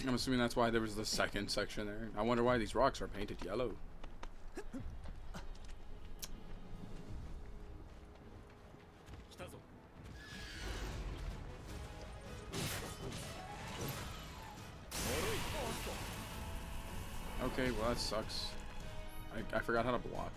I'm assuming that's why there was the second section there. I wonder why these rocks are painted yellow. Okay, well that sucks. I forgot how to block.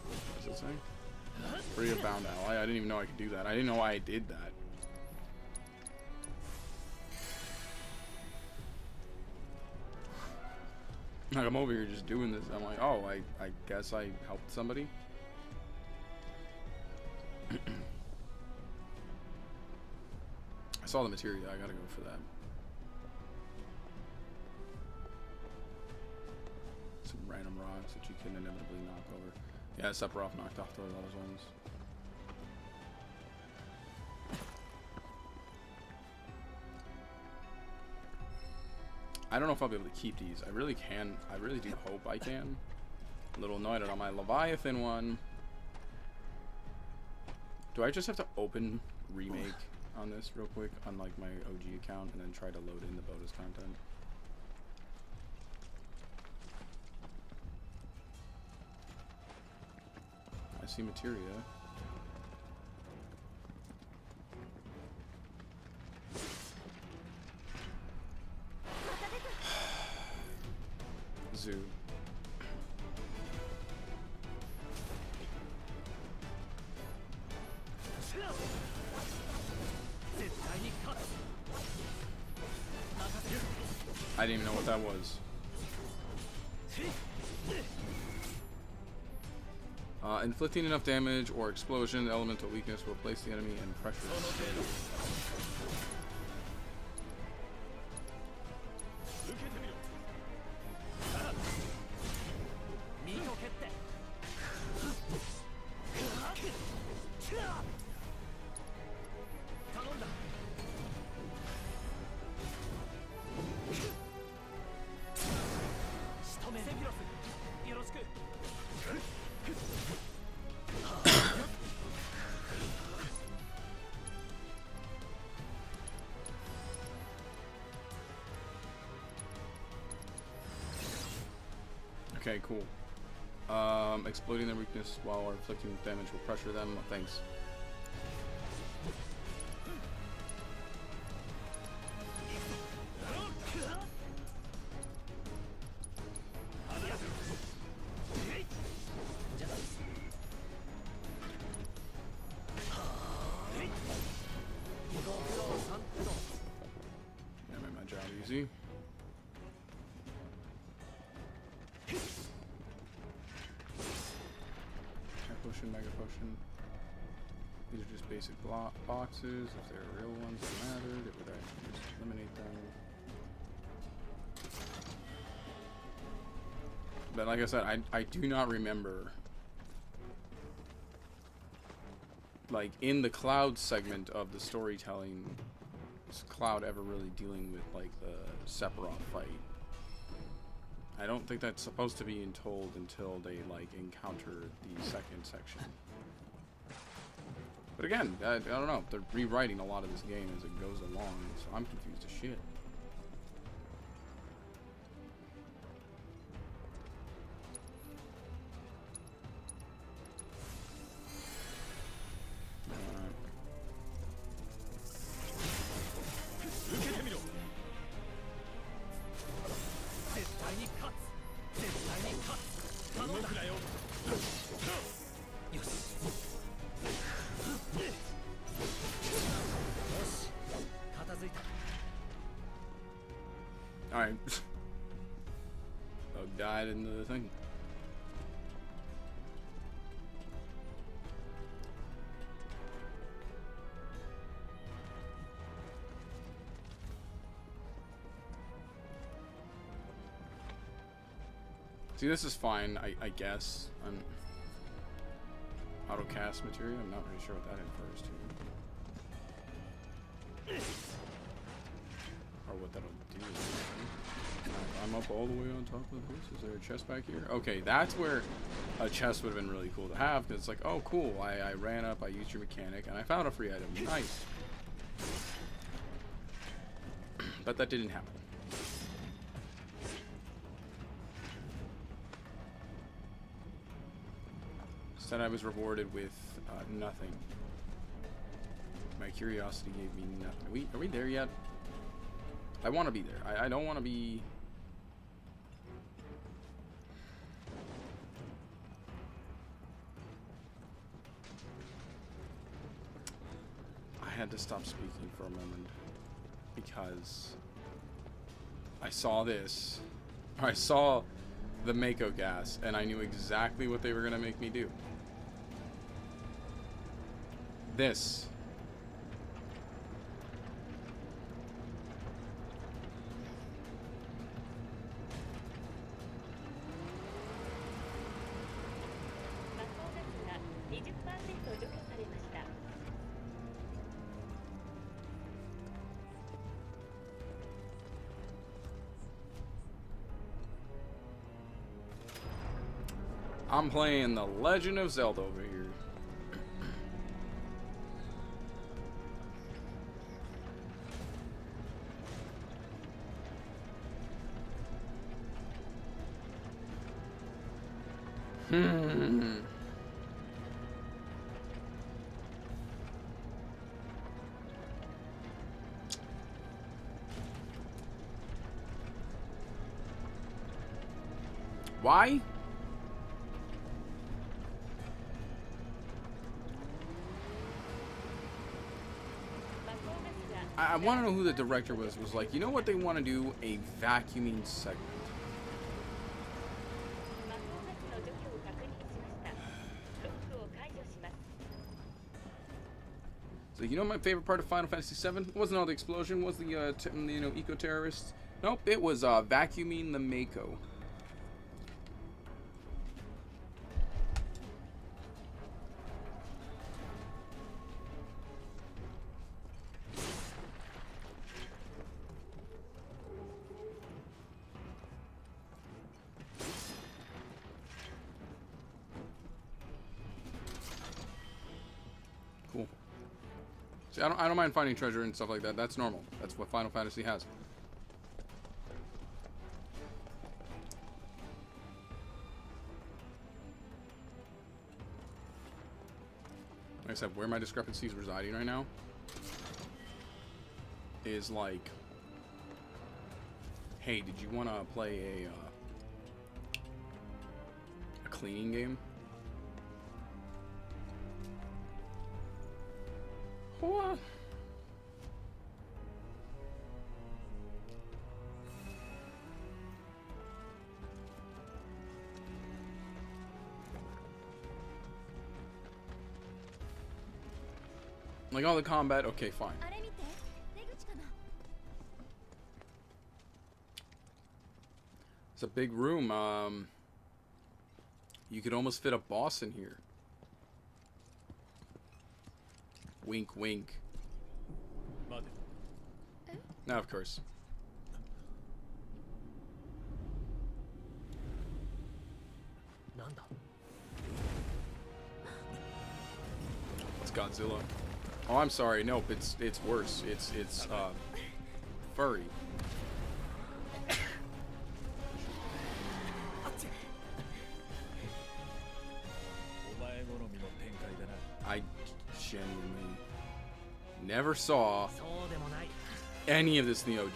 What does it say? Free a bound ally. I didn't even know I could do that. I didn't know why I did that. Like, I'm over here just doing this. I'm like, oh, I guess I helped somebody. I saw the materia. I gotta go for that. Some random rocks that you can inevitably knock over. Yeah, Sephiroth knocked off those ones. I don't know if I'll be able to keep these. I really can. I really do hope I can. A little annoyed on my Leviathan one. Do I just have to open Remake on this real quick on like my OG account and then try to load in the bonus content? I see materia. Zoo. I didn't even know what that was. Inflicting enough damage or explosion, elemental weakness will place the enemy in pressure state. Okay, cool. Exploiting their weakness while inflicting damage will pressure them. Oh, thanks. That made my job easy. Mega potion. These are just basic boxes. If they're real ones that mattered, it would actually just eliminate them. But like I said, I do not remember, like, in the Cloud segment of the storytelling, is Cloud ever really dealing with, like, the Sephiroth fight. I don't think that's supposed to be told until they, like, encounter the second section. But again, I don't know. They're rewriting a lot of this game as it goes along, so I'm confused as shit. Alright. Bug died in the thing. See, this is fine, I guess. Auto-cast material, I'm not really sure what that infers to. Or what that'll do. I'm up all the way on top of this. Is there a chest back here? Okay, that's where a chest would have been really cool to have, because it's like, oh cool, I ran up, I used your mechanic, and I found a free item. Nice. But that didn't happen. Instead, I was rewarded with nothing. My curiosity gave me nothing. Are we there yet? I want to be there. I don't want to be... I had to stop speaking for a moment because I saw this. I saw the Mako gas and I knew exactly what they were going to make me do. This. I'm playing The Legend of Zelda over here. Why? I want to know who the director was. Was like, you know what they want to do? A vacuuming segment. So you know my favorite part of Final Fantasy VII? It wasn't all the explosion. Was the you know, eco terrorists? Nope. It was vacuuming the Mako. Cool. See, I don't mind finding treasure and stuff like that. That's normal. That's what Final Fantasy has. Like I said, where my discrepancy is residing right now is like, hey, did you want to play a cleaning game? What? Like all the combat, okay, fine. It's a big room. You could almost fit a boss in here. Wink, wink. Now, of course. It's Godzilla. Oh, I'm sorry. Nope, it's worse. It's furry. I genuinely never saw any of this in the OG.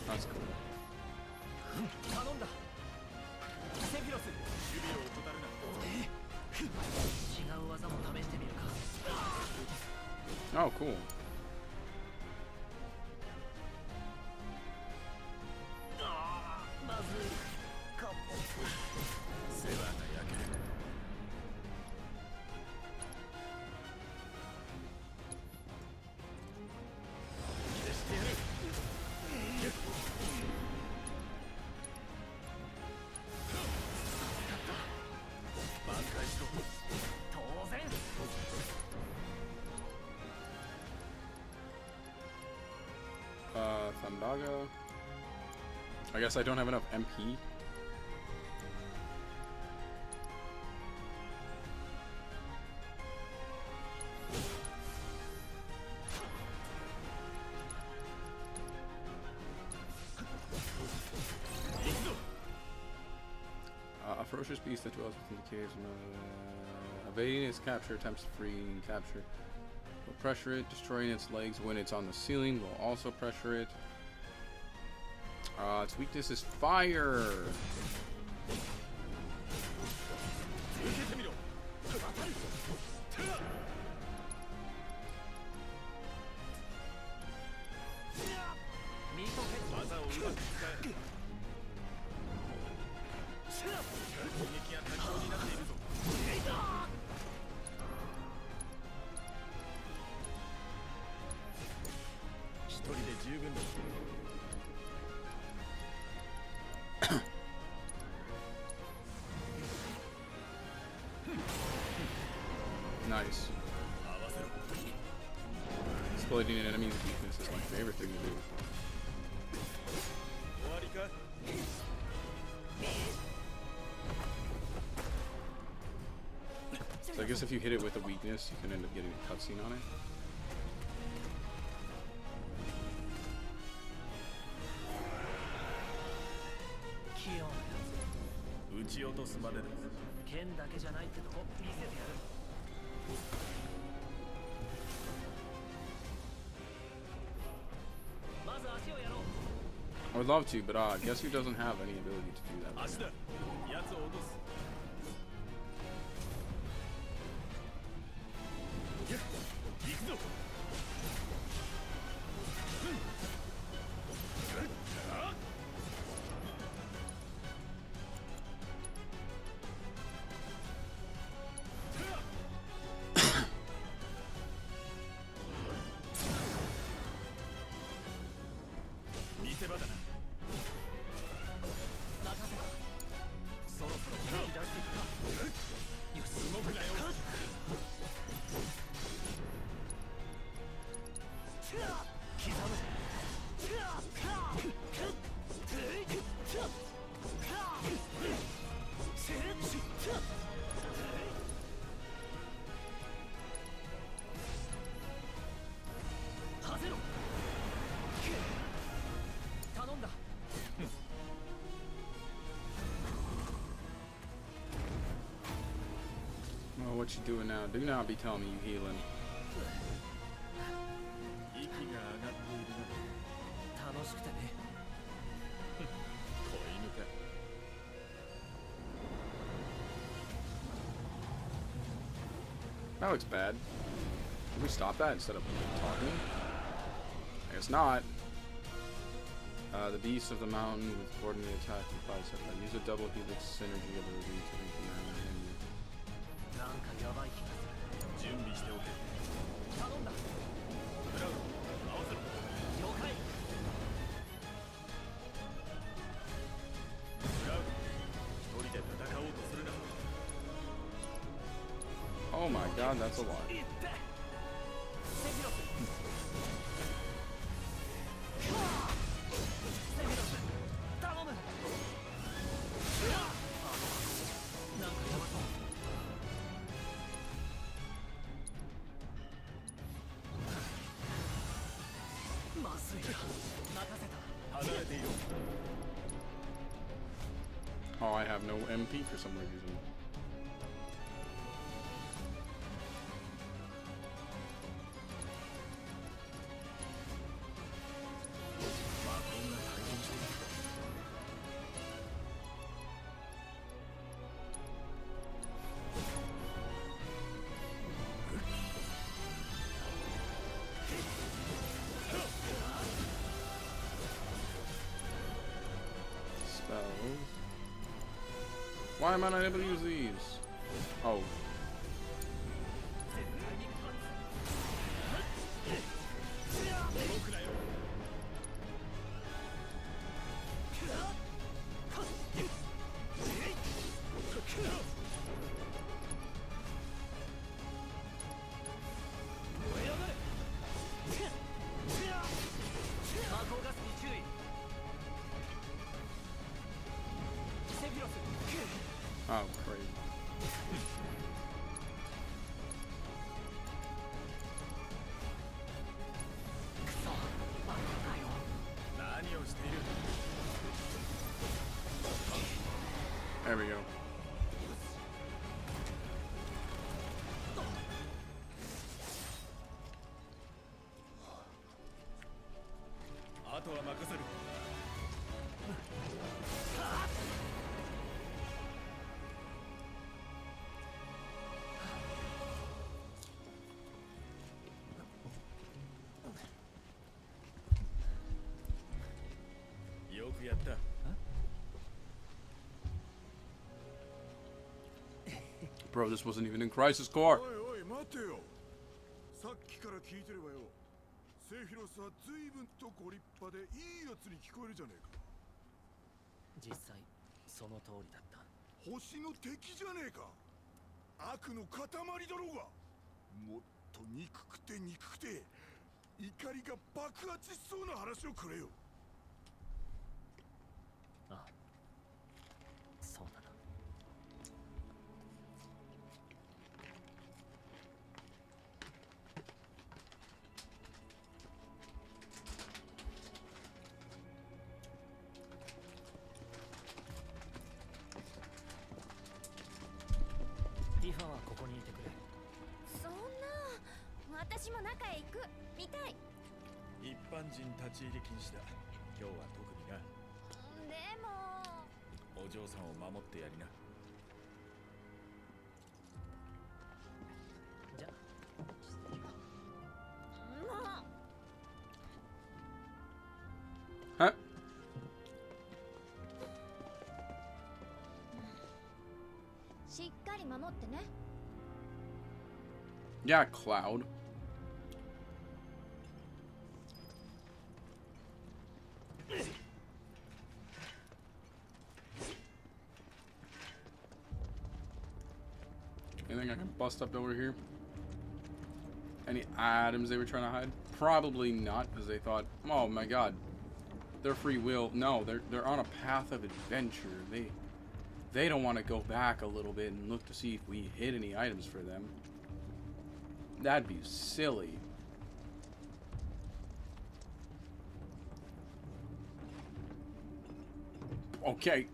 That's cool. Oh, cool. Fandaga. I guess I don't have enough MP. A ferocious beast that dwells within the caves. Evading its capture attempts to free and capture. Will pressure it, destroying its legs when it's on the ceiling will also pressure it. Its weakness is fire. Nice. Exploiting an enemy's weakness is my favorite thing to do. So I guess if you hit it with a weakness, you can end up getting a cutscene on it. I would love to, but guess who doesn't have any ability to do that? 足だ。やつを落とす。行くぞ。見せ場だな。そろそろ元気出していくか。よし、動くなよ。刻む。外れろ。頼んだ。Oh, what you doing now? Do not be telling me you healing. 息が上がっているな。楽しくてね。子犬か。That looks bad. Can we stop that instead of talking? I guess not. The beast of the mountain with coordinated attack and bicep. Use a double helix synergy ability to link the man and なんかやばい気がする。準備しておけ。頼んだ。ブラウン、合わせろ。了解。ブラウン、一人で戦おうとするな。 Oh my god, that's a lot. セフィロス。セフィロス、頼む。なんかやばそう。まずいな。任せた。離れていろ。 Oh, I have no MP for some reason. Why am I not able to use these? Oh. Oh, crazy. There we go. Bro, this wasn't even in Crisis Core. おいおい待てよ。さっきから聞いてればよ。セフィロスは随分とご立派でいいやつに聞こえるじゃねえか。実際その通りだった。星の敵じゃねえか。悪の塊だろうが。もっと憎くて憎くて怒りが爆発しそうな話をくれよ。ああ、そうだな。ティファはここにいてくれ。そんな、私も中へ行く。見たい。一般人立ち入り禁止だ。今日は特にな。でもお嬢さんを守ってやりな。じゃもう Huh? しっかり守ってね。 Yeah, Cloud. Anything I can bust up over here? Any items they were trying to hide? Probably not, because they thought, oh my god, their free will. No, they're on a path of adventure. They don't want to go back a little bit and look to see if we hid any items for them. That'd be silly. Okay.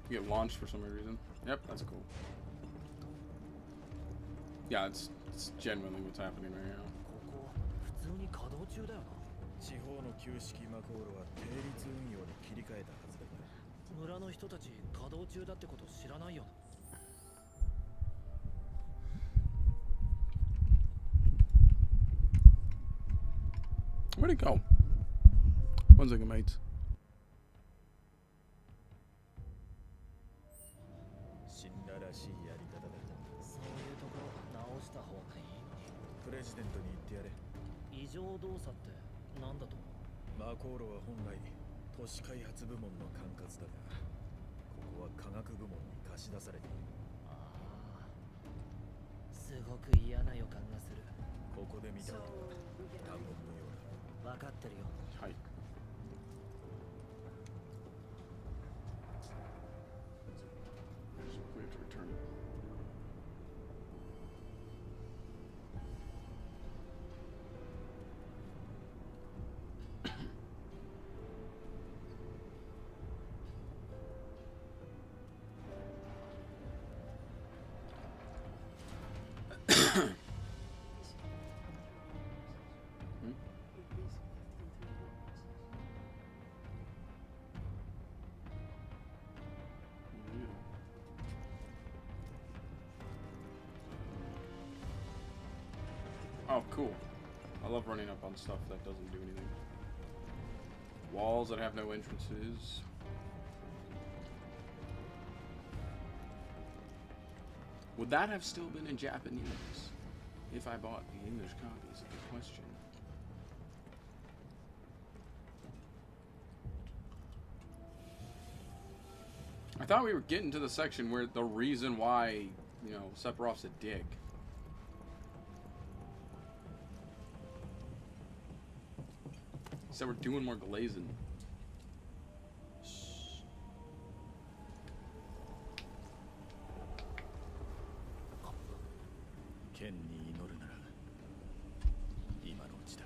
You get launched for some reason. Yep, that's cool. Yeah, it's genuinely what's happening right now. ここ普通に稼働中だよな。地方の旧式マコールは定律運用に切り替えたはずだが、村の人たち稼働中だってこと知らないよな。Where'd it go? One second, mates. 死んだらしいやり方だ。そういうところ直した方がいいのに。プレジデントに言ってやれ。異常動作って何だと思う？マコールは本来都市開発部門の管轄だが、ここは科学部門に貸し出されている。ああ、すごく嫌な予感がする。ここで見たことは多分無用だ。分かってるよ。はい。We have to return it. Oh, cool. I love running up on stuff that doesn't do anything. Walls that have no entrances. Would that have still been in Japanese if I bought the English copies? Is the question. I thought we were getting to the section where the reason why, you know, Sephiroth's a dick. So we're doing more glazing. 剣に祈るなら今のうちだ。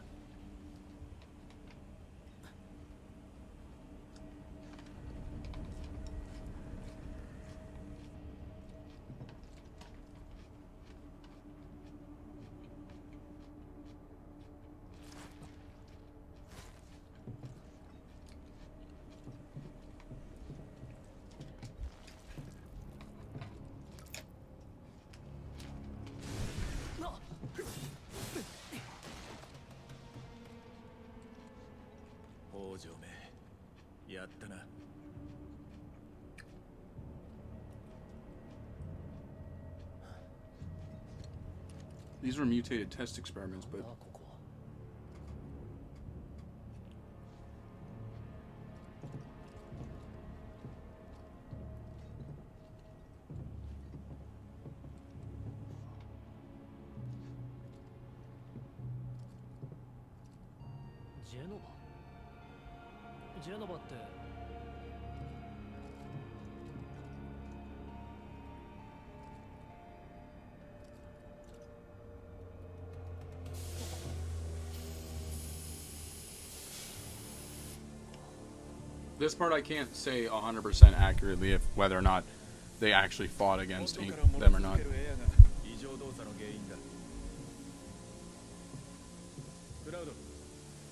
北条め、やったな。These were mutated test experiments, but ここは。ジェノバ？ジェノバって。this part I can't say 100% accurately if whether or not they actually fought against them or not. 異常動作の原因だ。クラウド、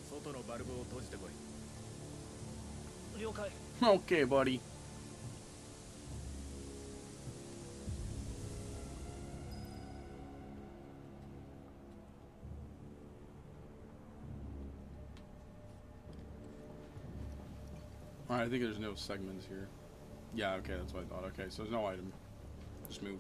外のバルブを閉じてこい。了解。 Okay, buddy. Alright, I think there's no segments here. Yeah, okay, that's what I thought. Okay, so there's no item. Just move.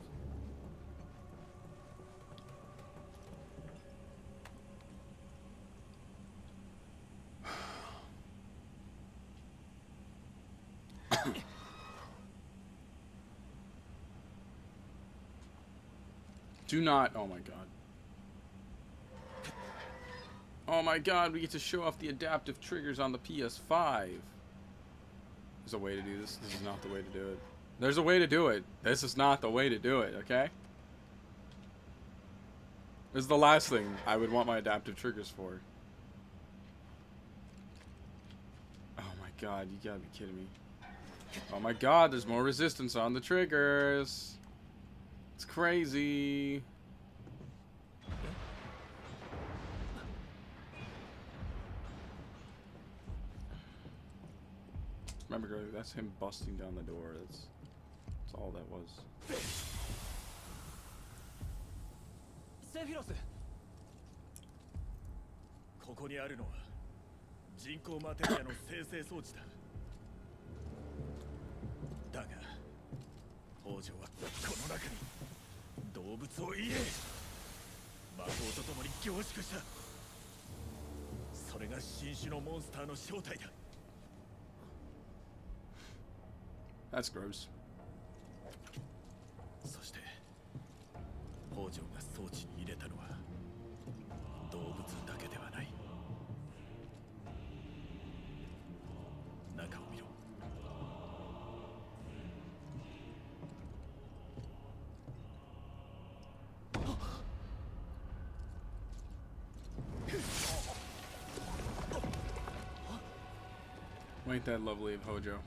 Do not. Oh my god. Oh my god, we get to show off the adaptive triggers on the PS5. There's a way to do this. This is not the way to do it. There's a way to do it. This is not the way to do it, okay? This is the last thing I would want my adaptive triggers for. Oh my god, you gotta be kidding me. Oh my god, there's more resistance on the triggers. It's crazy. Remember, that's him busting down the door. That's all that was. セフィロス。ここにあるのは人工マテリアの生成装置だ。だが王女はこの中に動物を入れ魔法とともに凝縮した。それが新種のモンスターの正体だ。 That's gross. そして王女が装置に入れたのは動物だけではない。中を見ろ。Ain't that lovely of Hojo?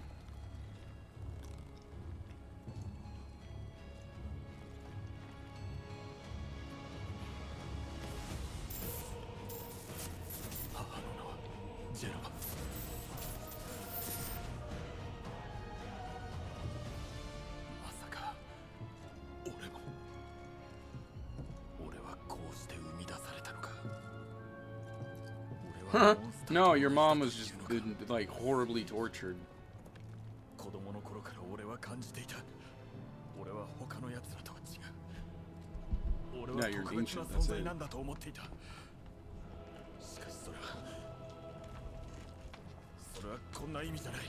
No, your mom was just like horribly tortured. 子供の頃から俺は感じていた。俺は他の奴らとは違う。俺は特別な存在なんだと思っていた。しかしそれはこんな意味じゃない。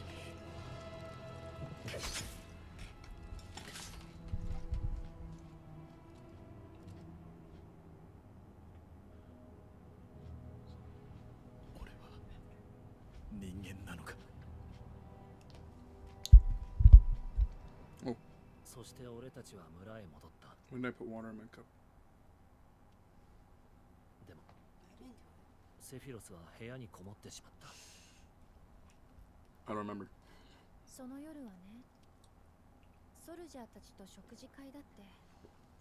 そして俺たちは村へ戻った。When did I put water in my cup? でもセフィロスは部屋にこもってしまった。I don't remember. その夜はね、ソルジャーたちと食事会だって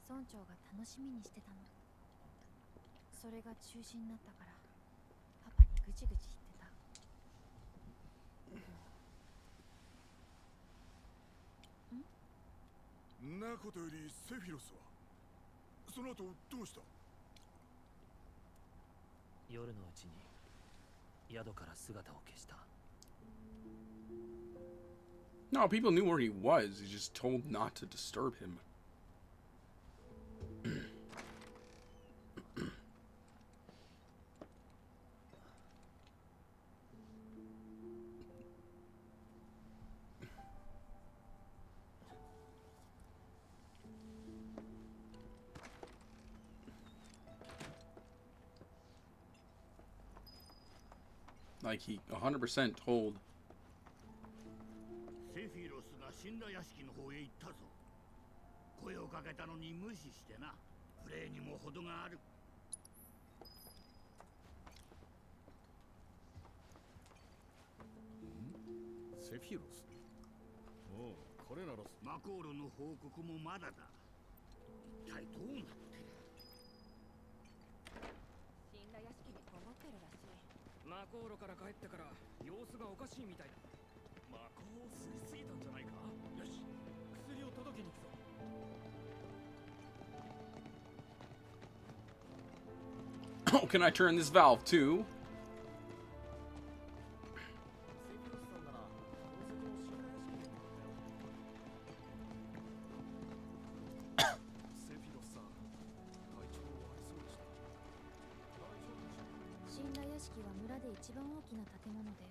村長が楽しみにしてたの。それが中止になったからパパにぐちぐち言ってた。なことよりセフィロスはその後どうした？夜のうちに宿から姿を消した。 No, people knew where he was. He just told not to disturb him. Like he 100% told. セフィロスが死んだ屋敷の方へ行ったぞ。声をかけたのに無視してな。プレイにも程がある。セフィロス。おう、これならマコールの報告もまだだ。一体どうなってる？死んだ屋敷にこもってるらしい。マコールから帰ってから様子がおかしいみたいだ。を吸いすぎたんじゃないか。よし、薬を届けに行くぞ。Oh, can I turn this valve too? セフィロスさん、体調悪そうでした。大丈夫でしょうか。死んだ屋敷は村で一番大きな建物で、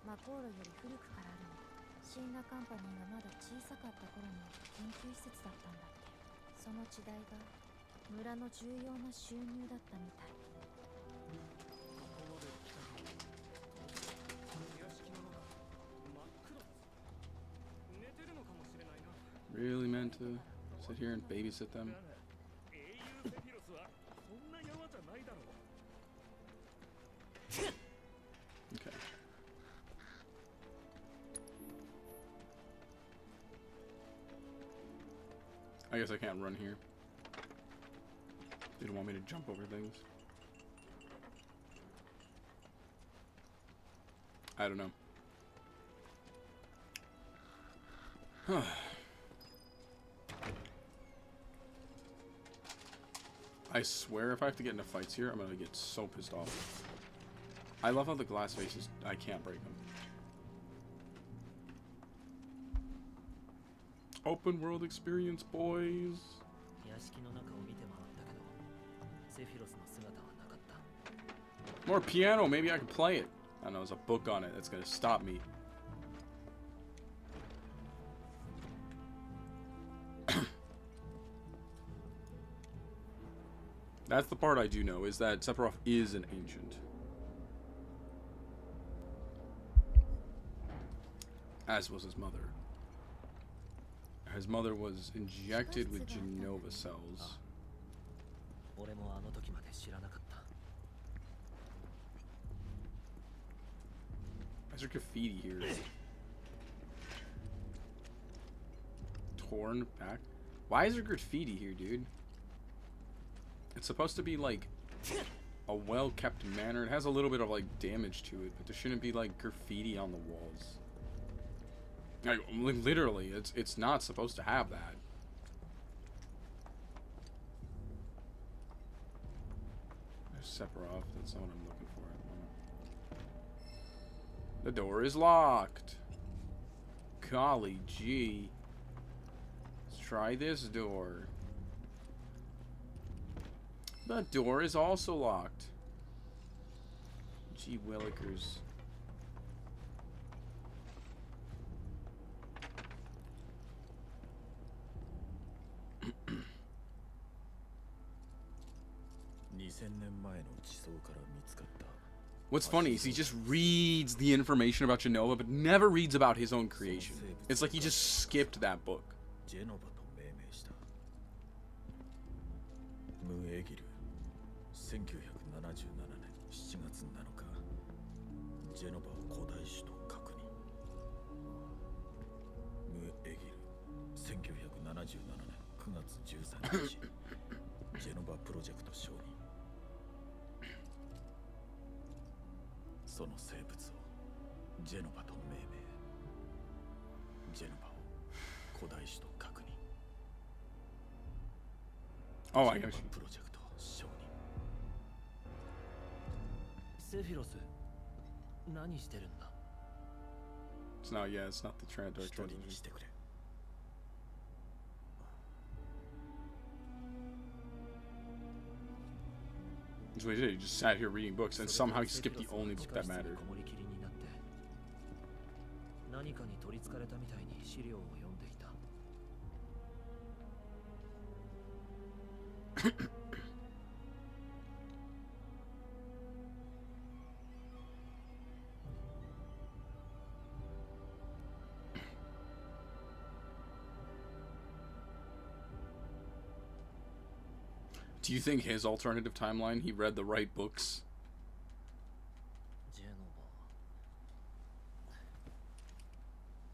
魔航路より古くからあるの。死んだカンパニーがまだ小さかった頃の研究施設だったんだって。その地代が村の重要な収入だったみたい。ここまで来たけど、屋敷の中真っ暗です。寝てるのかもしれないな。 Really meant to sit here and babysit them? 英雄セフィロスはそんな山じゃないだろう。 Okay. I guess I can't run here. They don't want me to jump over things. I don't know. I swear if I have to get into fights here, I'm gonna get so pissed off. I love how the glass faces, I can't break them. Open world experience, boys. 屋敷の中を見て回ったけど、セフィロスの姿はなかった。 More piano, maybe I can play it. I don't know, there's a book on it that's gonna stop me. That's the part I do know, is that Sephiroth is an ancient. As was his mother. His mother was injected with Genova cells. 俺もあの時まで知らなかった。 Why's there graffiti here? Torn back? Why is there graffiti here, dude? It's supposed to be like a well-kept manor. It has a little bit of like damage to it, but there shouldn't be like graffiti on the walls. Like, literally, it's not supposed to have that. There's Sephiroth. That's not what I'm looking for at the moment. The door is locked. Golly gee. Let's try this door. The door is also locked. Gee willikers. What's funny is he just reads the information about Genova, but never reads about his own creation. It's like he just skipped that book. 1977年7月7日、ジェノバを古代首都確認。ムエギル、1977年9月13日、ジェノバプロジェクト承認。その生物をジェノバと命名。ジェノバを古代首都確認。 Oh, I got you. プロジェクト承認。セフィロス、何してるんだ？ It's not, yeah, it's not the translator. 一人にしてくれ。 That's what he did. He just sat here reading books, and somehow he skipped the only book that mattered. 何かに取り憑かれたみたいに資料を読んでいた。 Do you think his alternative timeline, he read the right books? ジェノバ、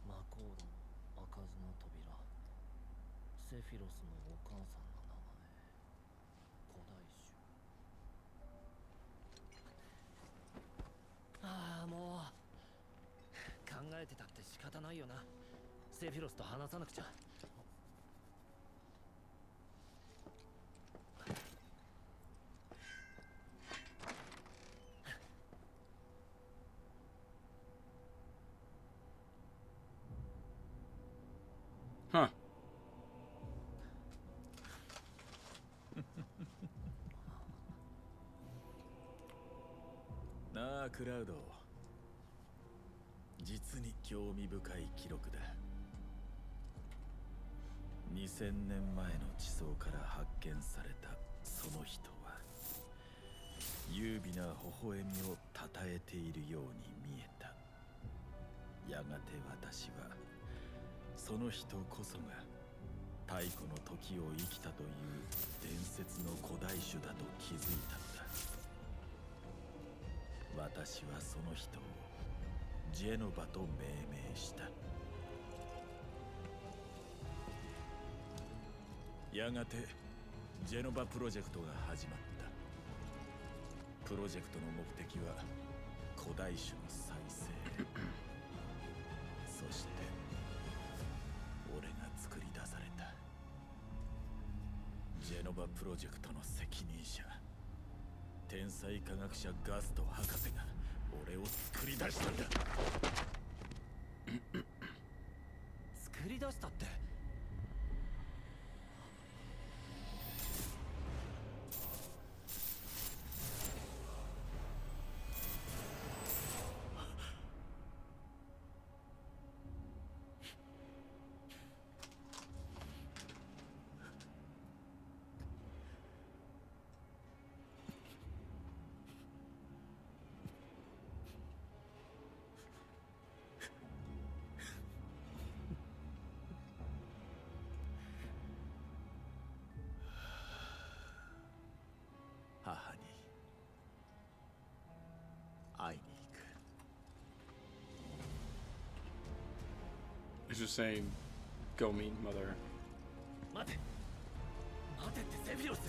魔航路の開かずの扉、セフィロスのお母さんの名前、古代種。ああ、もう考ええてたって仕方ないよな。セフィロスと話さなくちゃ。Huh. なあクラウド、実に興味深い記録だ。2000年前の地層から発見されたその人は優美な微笑みをたたえているように見えた。やがて私はその人こそが太古の時を生きたという伝説の古代種だと気づいたのだ。私はその人をジェノバと命名した。やがてジェノバプロジェクトが始まった。プロジェクトの目的は古代種の再生そして俺が作り出された。ジェノバプロジェクトの責任者、天才科学者ガスト博士が俺を作り出したんだ。作り出したって。母に会いに行く。 He's just saying, go meet mother. 待て待てってセフィロス。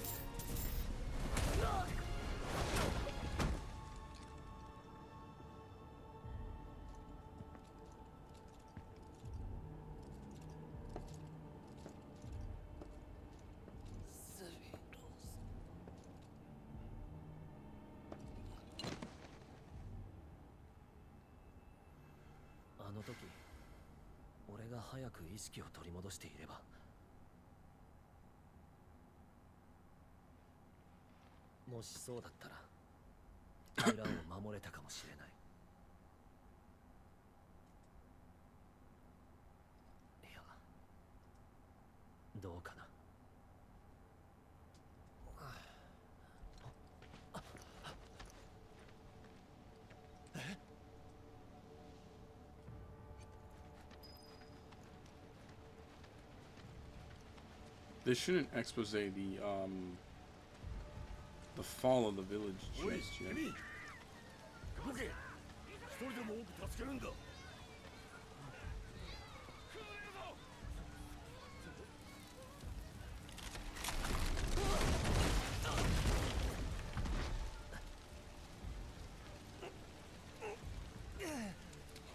あの時俺が早く意識を取り戻していれば、もしそうだったら村を守れたかもしれない。いや、どうかな。They shouldn't expose the fall of the village just yet. 動け。一人でも多く助けるんだ。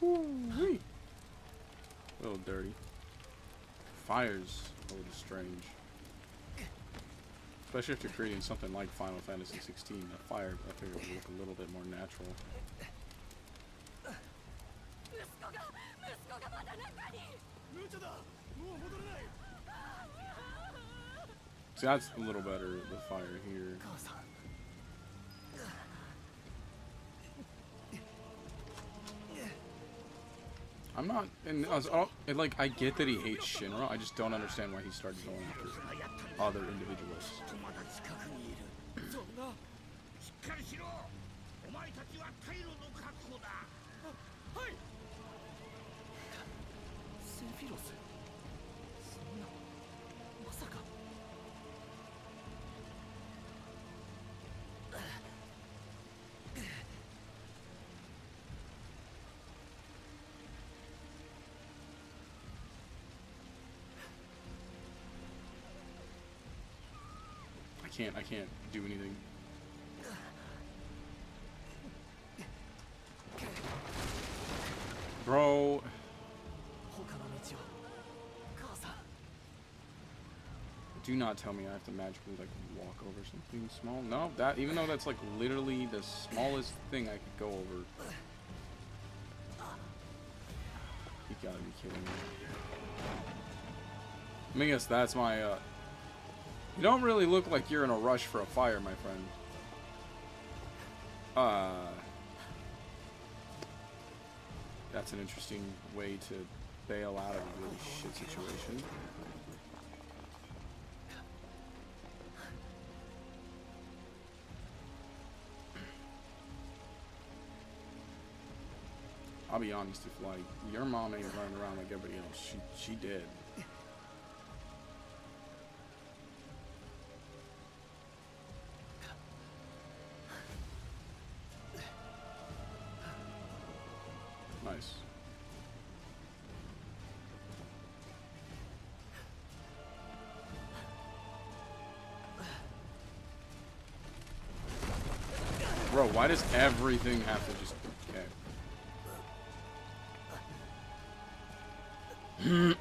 Woo-wee. A little dirty. Fire's a little strange. Especially if you're creating something like Final Fantasy 16, that fire I figure would look a little bit more natural. See, that's a little better, the fire here. I'm not, and like, I get that he hates Shinra, I just don't understand why he started going after other individuals. セフィロス、そんな、まさか。I can't do anything. Bro. 他の道を母さん Do not tell me I have to magically like walk over something small. No, that even though that's like literally the smallest thing I could go over. You gotta be kidding me. I mean, I guess that's my you don't really look like you're in a rush for a fire, my friend. That's an interesting way to bail out of a really shit situation. I'll be honest, if like your mom ain't running around like everybody else, she dead. Nice. Bro, why does everything have to just okay? 母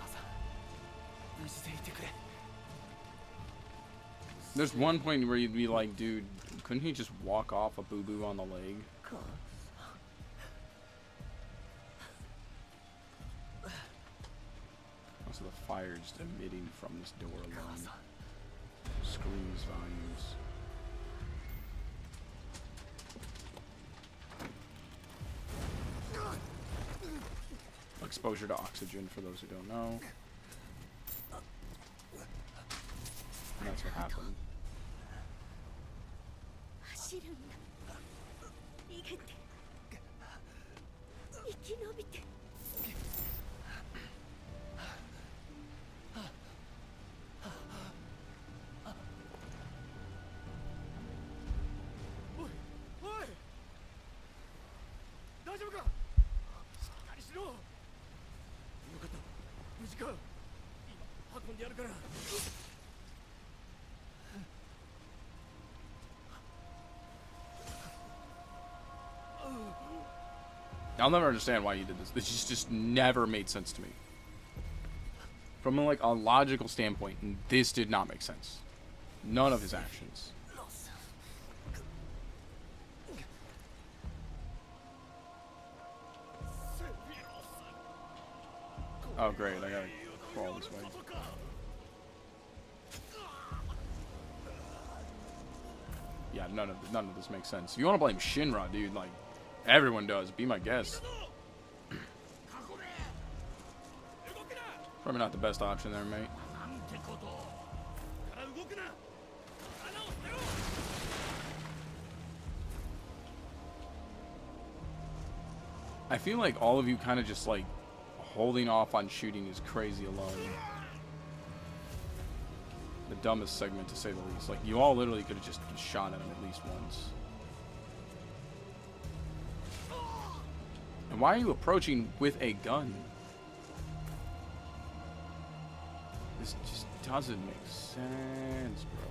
さん無事でいてくれ There's one point where you'd be like, dude, couldn't he just walk off a boo-boo on the leg? Also, the fire just emitting from this door alone screams volumes. Exposure to oxygen, for those who don't know. And that's what happened. 走るんだ。逃げて。生き延びて。おいおい大丈夫かしっかりしろよかった無事か今運んでやるから I'll never understand why you did this. This just never made sense to me. From like a logical standpoint, this did not make sense. None of his actions. Oh great, I gotta crawl this way. Yeah, none of this makes sense. You want to blame Shinra, dude? Like everyone does. Be my guest. Probably not the best option there, mate. I feel like all of you kind of just like holding off on shooting is crazy alone. The dumbest segment to say the least. Like you all literally could have just shot at him at least once. And why are you approaching with a gun? This just doesn't make sense, bro.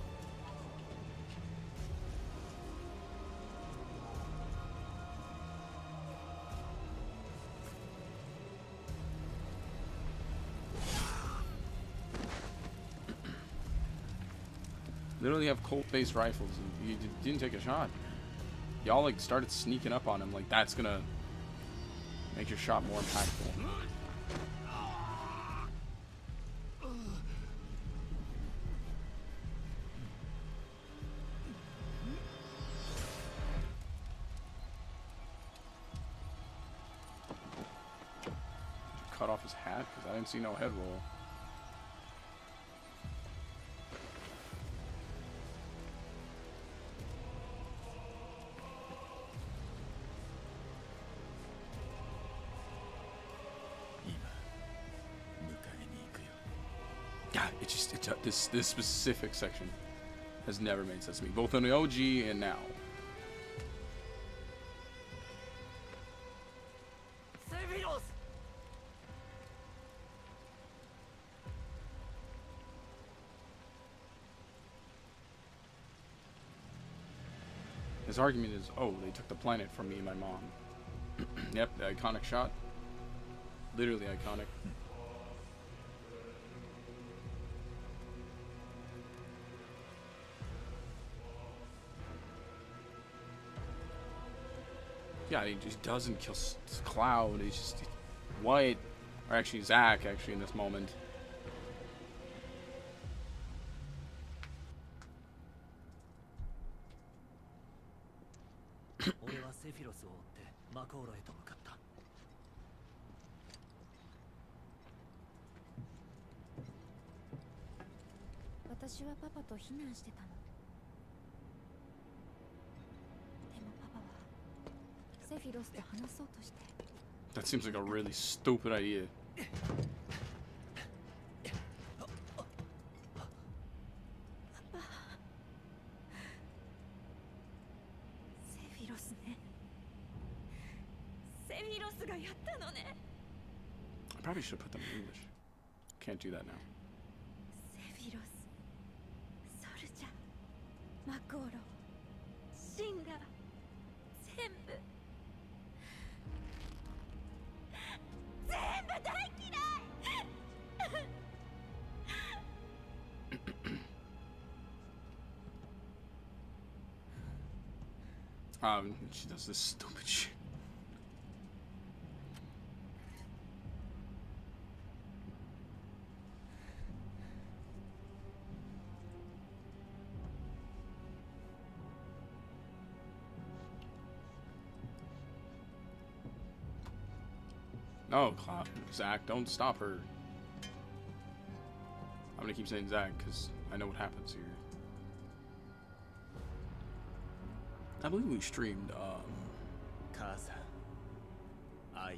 Literally have Colt-based rifles, and you didn't take a shot. Y'all like started sneaking up on him, like that's gonna make your shot more impactful. Cut off his hat because I didn't see no head roll. God, this specific section has never made sense to me, both in the OG and now. Sephiroth! His argument is, oh, they took the planet from me and my mom. Yep, the iconic shot. Literally iconic. Yeah, he just doesn't kill Cloud. He's just White, or actually Zack, actually in this moment.私はパパと避難してたの。でもパパはセフィロスと話そうとして。That seems like a really stupid idea. パパ。セフィロスね。セフィロスがやったのね。I probably should have put them in English. Can't do that now. セフィロス、ソルジャー、マコーロ、シンラ、全部大嫌い。She does this stupid shit. No, Zack, don't stop her. I'm gonna keep saying Zack because I know what happens here. I believe we streamed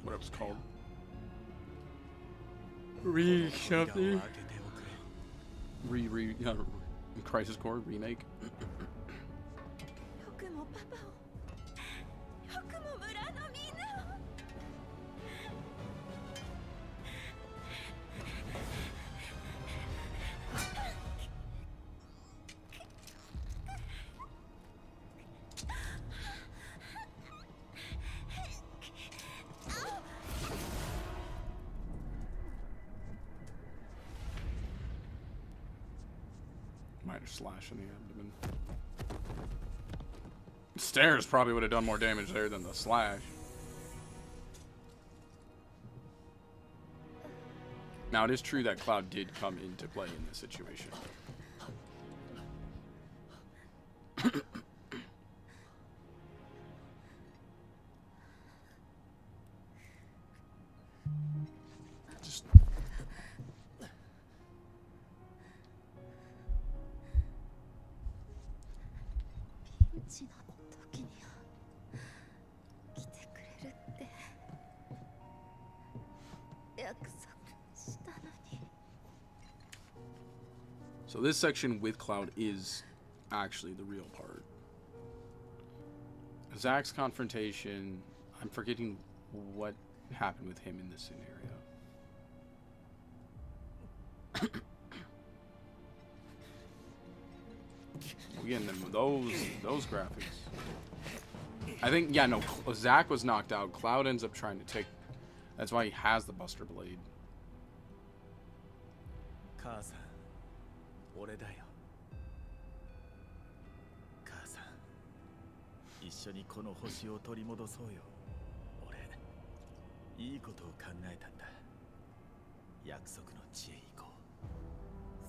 whatever it's called. Crisis Core Remake. よくもパパを、よくも村のみんなを。Minor slash in the abdomen. Stairs probably would have done more damage there than the slash. Now it is true that Cloud did come into play in this situation. Just So this section with Cloud is actually the real part. Zack's confrontation, I'm forgetting what happened with him in this scenario. Again, those graphics. I think, yeah, no, Zack was knocked out. Cloud ends up trying to take. That's why he has the Buster Blade. 母さん、俺だよ。母さん、一緒にこの星を取り戻そうよ。俺、いいことを考えたんだ。約束の地へ行こ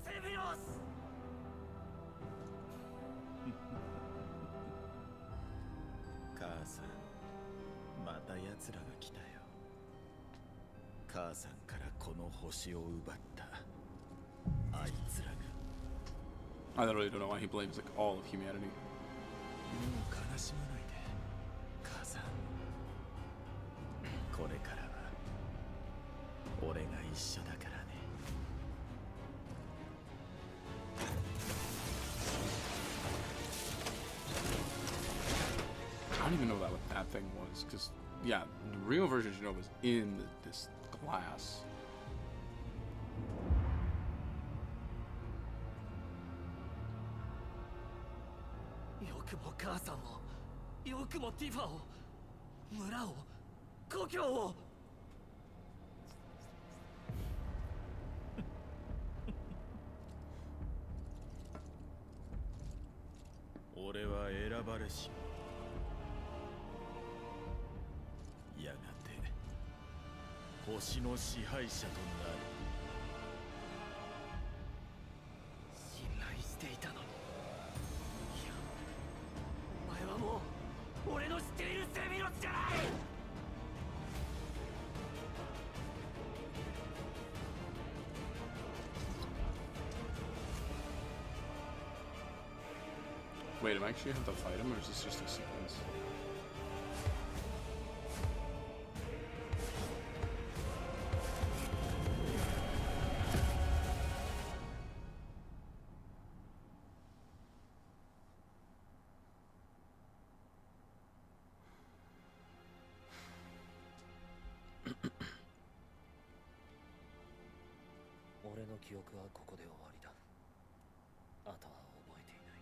う。セフィロス！母さん、また奴らが来たよ。母さんからこの星を奪った。あいつらが。I literally don't know why he blames like all of humanity. もう悲しまないで、母さん。これからは俺が一緒だからね。I don't even know what that thing was, because yeah, the real version you know was in this glass. よくも母さんをよくもティファを、村を、故郷を。俺は選ばれし。やがて星の支配者となる。信頼していたのに。いや、お前はもう俺の知っているセミロスじゃない。Wait, am I actually have to fight him, or is this just a sequence?俺の記憶はここで終わりだ。あとは覚えていない。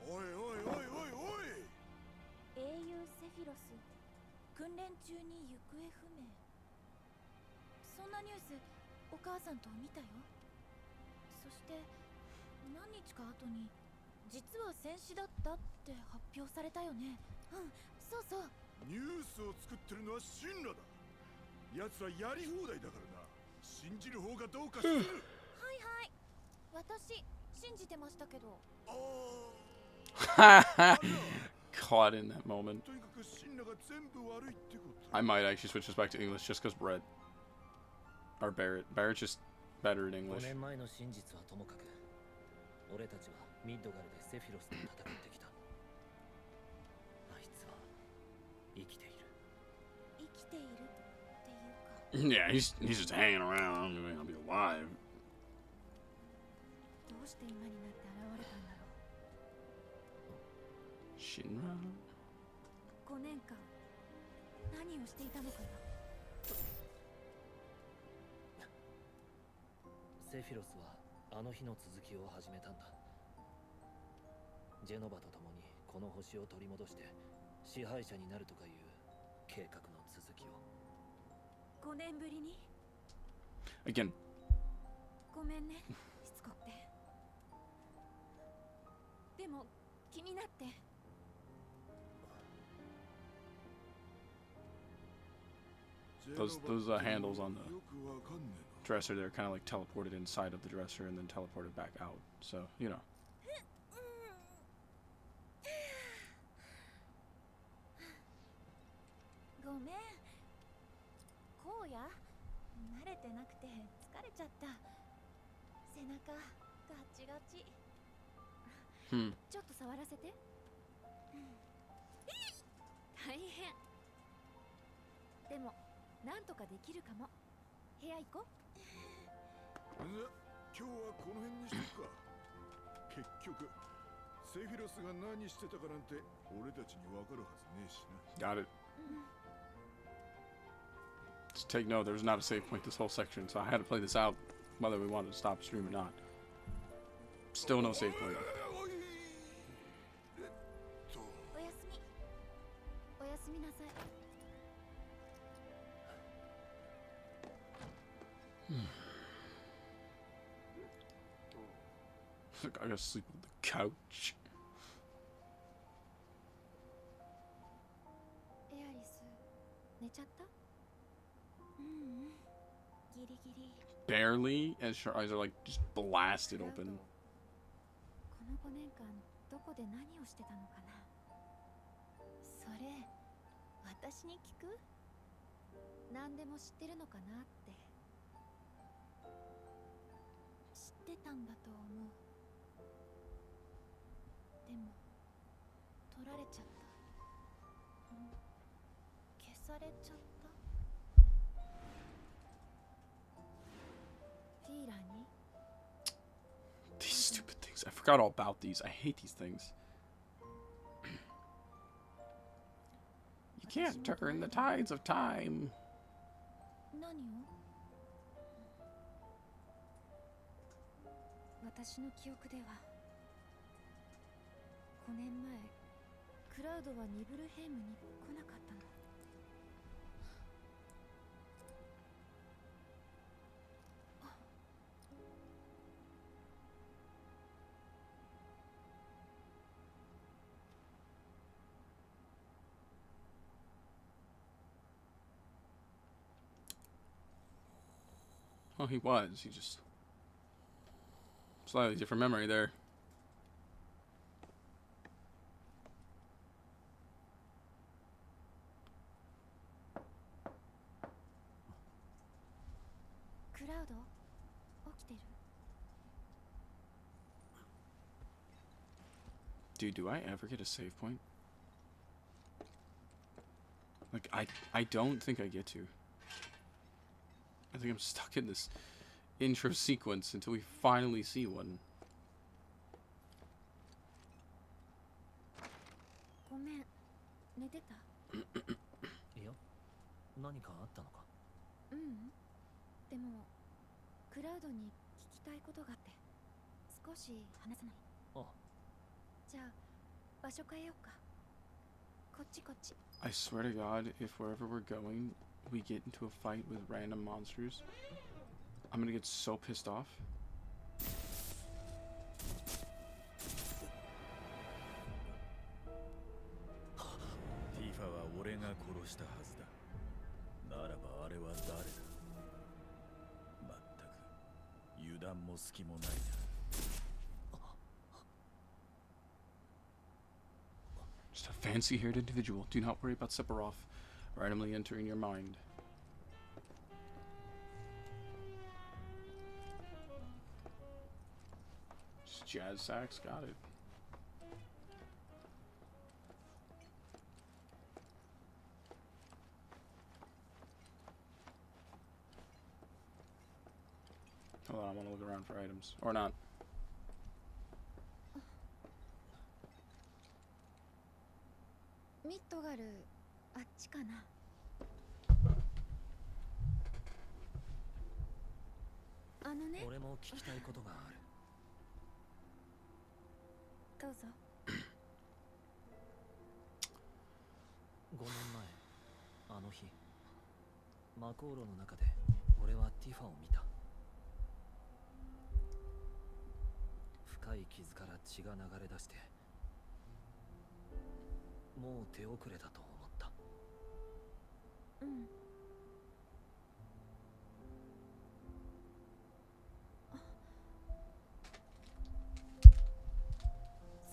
おいおいおいおいおい。英雄セフィロス訓練中に行方不明。そんなニュースお母さんと見たよ。そして何日か後に実は戦死だったって発表されたよね。うん、そうそう。ニュースを作ってるのはシンラだ。奴らやり放題だからな。信じる方がどうかする。はいはい、私信じてましたけど。Caught in that moment. とにかくシンラが全部悪いってこと。I might actually switch this back to English just because Brett. Or Barrett. Barrett's just better in 5 English. 年前の真実はともかく、俺たちはミッドガルでセフィロスと戦ってきた。あいつは生きている。生きているっていうか。Yeah, he's just hanging around. I don't think I'll be alive. どうして今になって現れたんだろう。Shinra? 5年間何をしていたのかな。セフィロスはあの日の続きを始めたんだ。ジェノバと共にこの星を取り戻して支配者になるとかいう計画の続きを。5年ぶりに。 Again. ごめんね、しつこくて。でも気になって。Those handles on the dresser, they're kind of like teleported inside of the dresser and then teleported back out. So, you know. ごめん。こうや慣れてなくて疲れちゃった。背中ガチガチ。ちょっと触らせて。大変。でもなんとかできるかも。部屋行こう。今日はこの辺にしとくか。結局セフィロスが何してたかなんて俺たちに分かるはずねえしな。 Got it. Just take note, there's not a save point this whole section, so I had to play this out whether we wanted to stop the stream or not. Still no save point. おやすみ。おやすみなさい。Look, I gotta sleep on the couch. エアリス、寝ちゃった？ギリギリ。 Barely, as her eyes are like just blasted open. この5年間どこで何をしてたのかな。それ私に聞く？何でも知ってるのかなって。知ってたんだと思う。でも取られちゃった。消されちゃった。フィーラーに？ These stupid things. I forgot all about these. I hate these things. You can't turn the tides of time. 何を？私の記憶では5年前ラウドはニブルヘイムに来なかったの。Oh, he was. He just slightly different memory there. Cloud, 起きてる? Dude, do I ever get a save point? Like, I don't think I get to. I think I'm stuck in this intro sequence until we finally see one. ごめん、寝てた? いや、何かあったのか? うん。でも、クラウドに聞きたいことがあって、少し話せない? あ。じゃあ、場所変えようか。こっちこっち。 I swear to God, if wherever we're going, we get into a fight with random monsters, I'm gonna get so pissed off. Tifa は俺が殺したはずだ。ならばあれは誰だ。まったく油断も隙もないな。Just a fancy-haired individual. Do not worry about Sephiroth randomly entering your mind. Just jazz sax, got it. Hold on, I want to look around for items. Or not. ミッドガル、あっちかな。あのね。俺も聞きたいことがある。どうぞ。5年前、あの日、魔航路の中で俺はティファを見た。深い傷から血が流れ出して、もう手遅れだと思った。うん。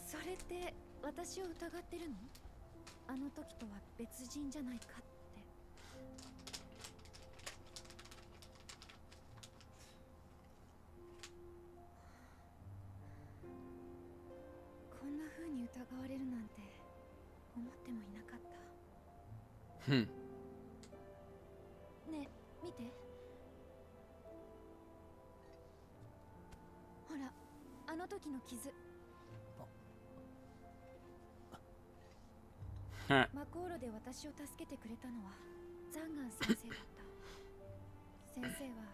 それって私を疑ってるの？あの時とは別人じゃないかって。こんな風に疑われるなんて思ってもいなかった。ねえ、見て。ほら、あの時の傷。魔航路で私を助けてくれたのはザンガン先生だった。先生は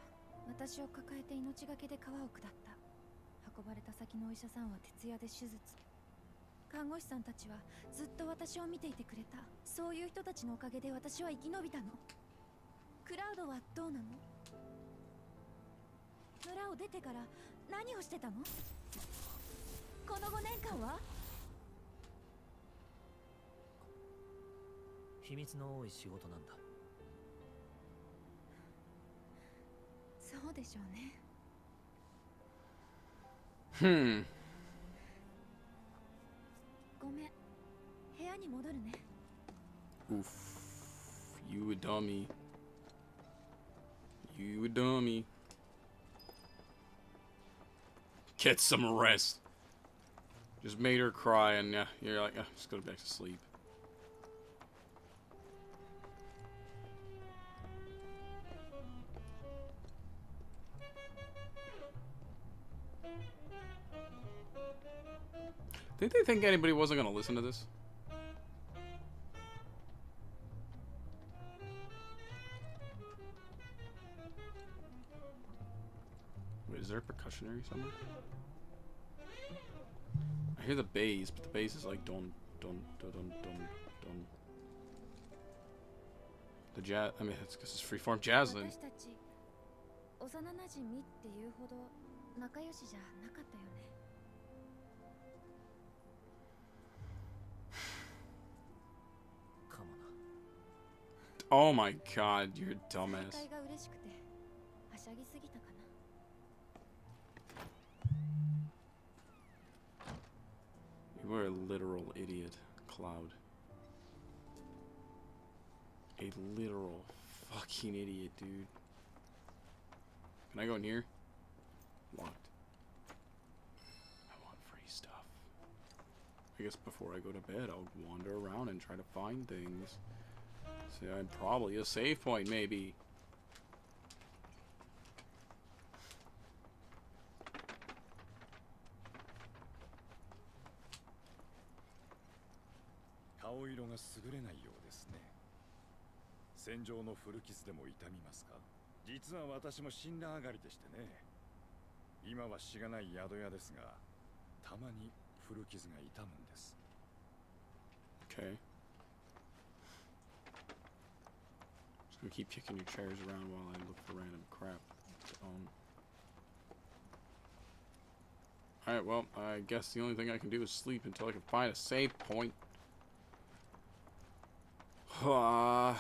私を抱えて命がけで川を下った。運ばれた先のお医者さんは徹夜で手術。看護師さんたちはずっと私を見ていてくれた。そういう人たちのおかげで私は生き延びたの。クラウドはどうなの？村を出てから何をしてたの？この5年間は？秘密の多い仕事なんだ。そうでしょうね。ごめん、部屋に戻るね。Oof. You a dummy. You a dummy. Get some rest. Just made her cry and yeah, you're like, just go back to sleep. Did they think anybody wasn't gonna listen to this? Wait, is there a percussionary somewhere? I hear the bass, but the bass is like don't dun dun dun dun dun. The jazz. I mean, it's because it's freeform jazzing. 私たち幼馴染っていうほど仲良しじゃなかったよね。かもな。 Oh my god, you're a dumbass. 再会が嬉しくてはしゃぎすぎたかな。You were a literal idiot, Cloud. A literal fucking idiot, dude. Can I go in here? Locked. I want free stuff. I guess before I go to bed, I'll wander around and try to find things. See, I'm probably a save point, maybe.「戦場の古傷でも痛みますか?」実は私も死んだ上がりでしてね。今はしがない宿屋ですが、たまに古傷が痛むんです。 Okay. Just gonna keep kicking your chairs around while I look for random crap to own. Alright, well, I guess the only thing I can do is sleep until I can find a save point. I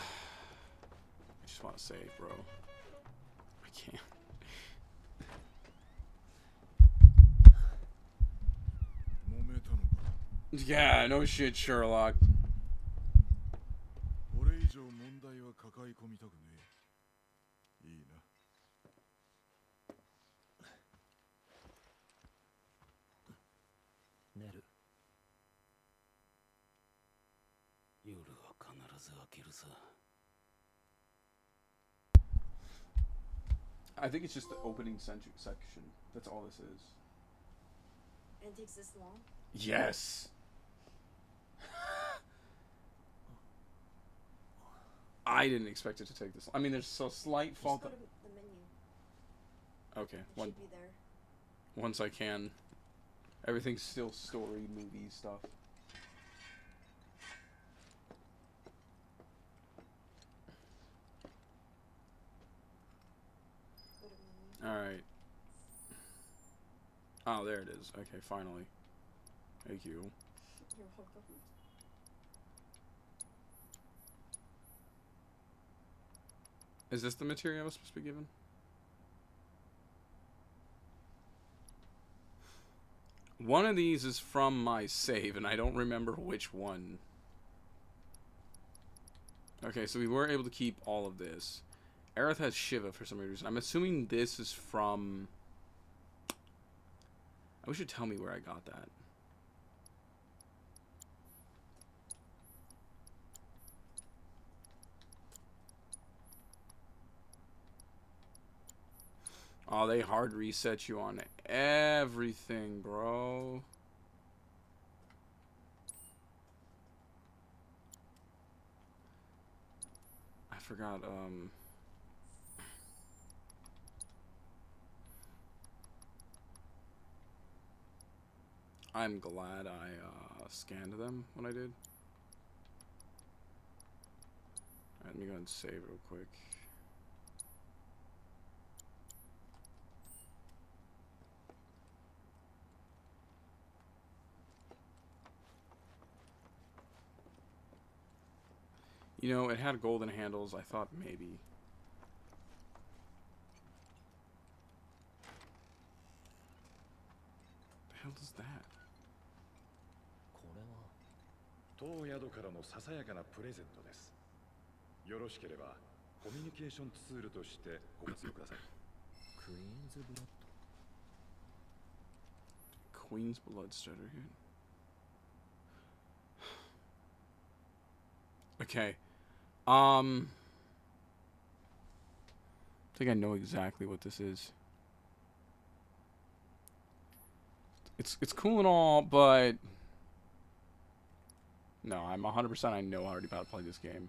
just want to save, bro. I can't. Yeah, no shit, Sherlock. これ以上問題は抱え込みたくねえ。いいな。寝る。夜は必ず明けるさ。 I think it's just the opening section. That's all this is. And it takes this long? Yes. I didn't expect it to take this long. I mean, there's a slight fault. Just go to the menu. Okay, It should be there. once I can. Everything's still story, movie stuff. Go to menu. Alright. Oh, there it is. Okay, finally. Thank you. You're welcome. Is this the material I was supposed to be given? One of these is from my save, and I don't remember which one. Okay, so we were able to keep all of this. Aerith has Shiva for some reason. I'm assuming this is from... I wish you'd tell me where I got that. Oh, they hard reset you on everything, bro. I forgot, I'm glad I, scanned them when I did. Alright, let me go ahead and save real quick. You know, it had golden handles. I thought maybe. The hell is that? これは当宿からのささやかなプレゼントです。よろしければコミュニケーションツールとしてご活用ください。クイーンズブラッド。 Queen's Blood starter here. Okay. I think I know exactly what this is. It's cool and all, but no, I'm 100% I know already how to play this game.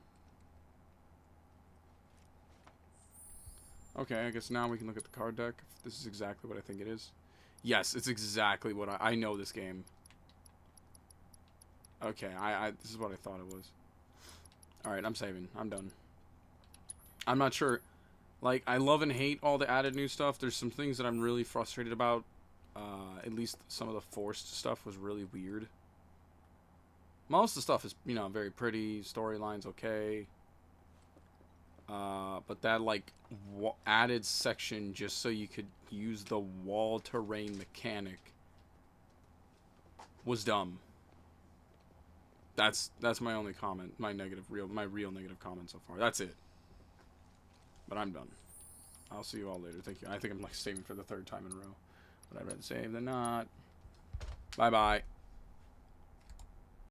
Okay, I guess now we can look at the card deck. If this is exactly what I think it is. Yes, it's exactly what I know this game. Okay, this is what I thought it was. Alright, I'm saving. I'm done. I'm not sure. Like, I love and hate all the added new stuff. There's some things that I'm really frustrated about. At least some of the forced stuff was really weird. Most of the stuff is, you know, very pretty. Storyline's okay. But that, like, added section just so you could use the wall terrain mechanic was dumb. That's my only comment. My real negative comment so far. That's it. But I'm done. I'll see you all later. Thank you. I think I'm, like, saving for the 3rd time in a row. But I'd rather save than not. Bye-bye.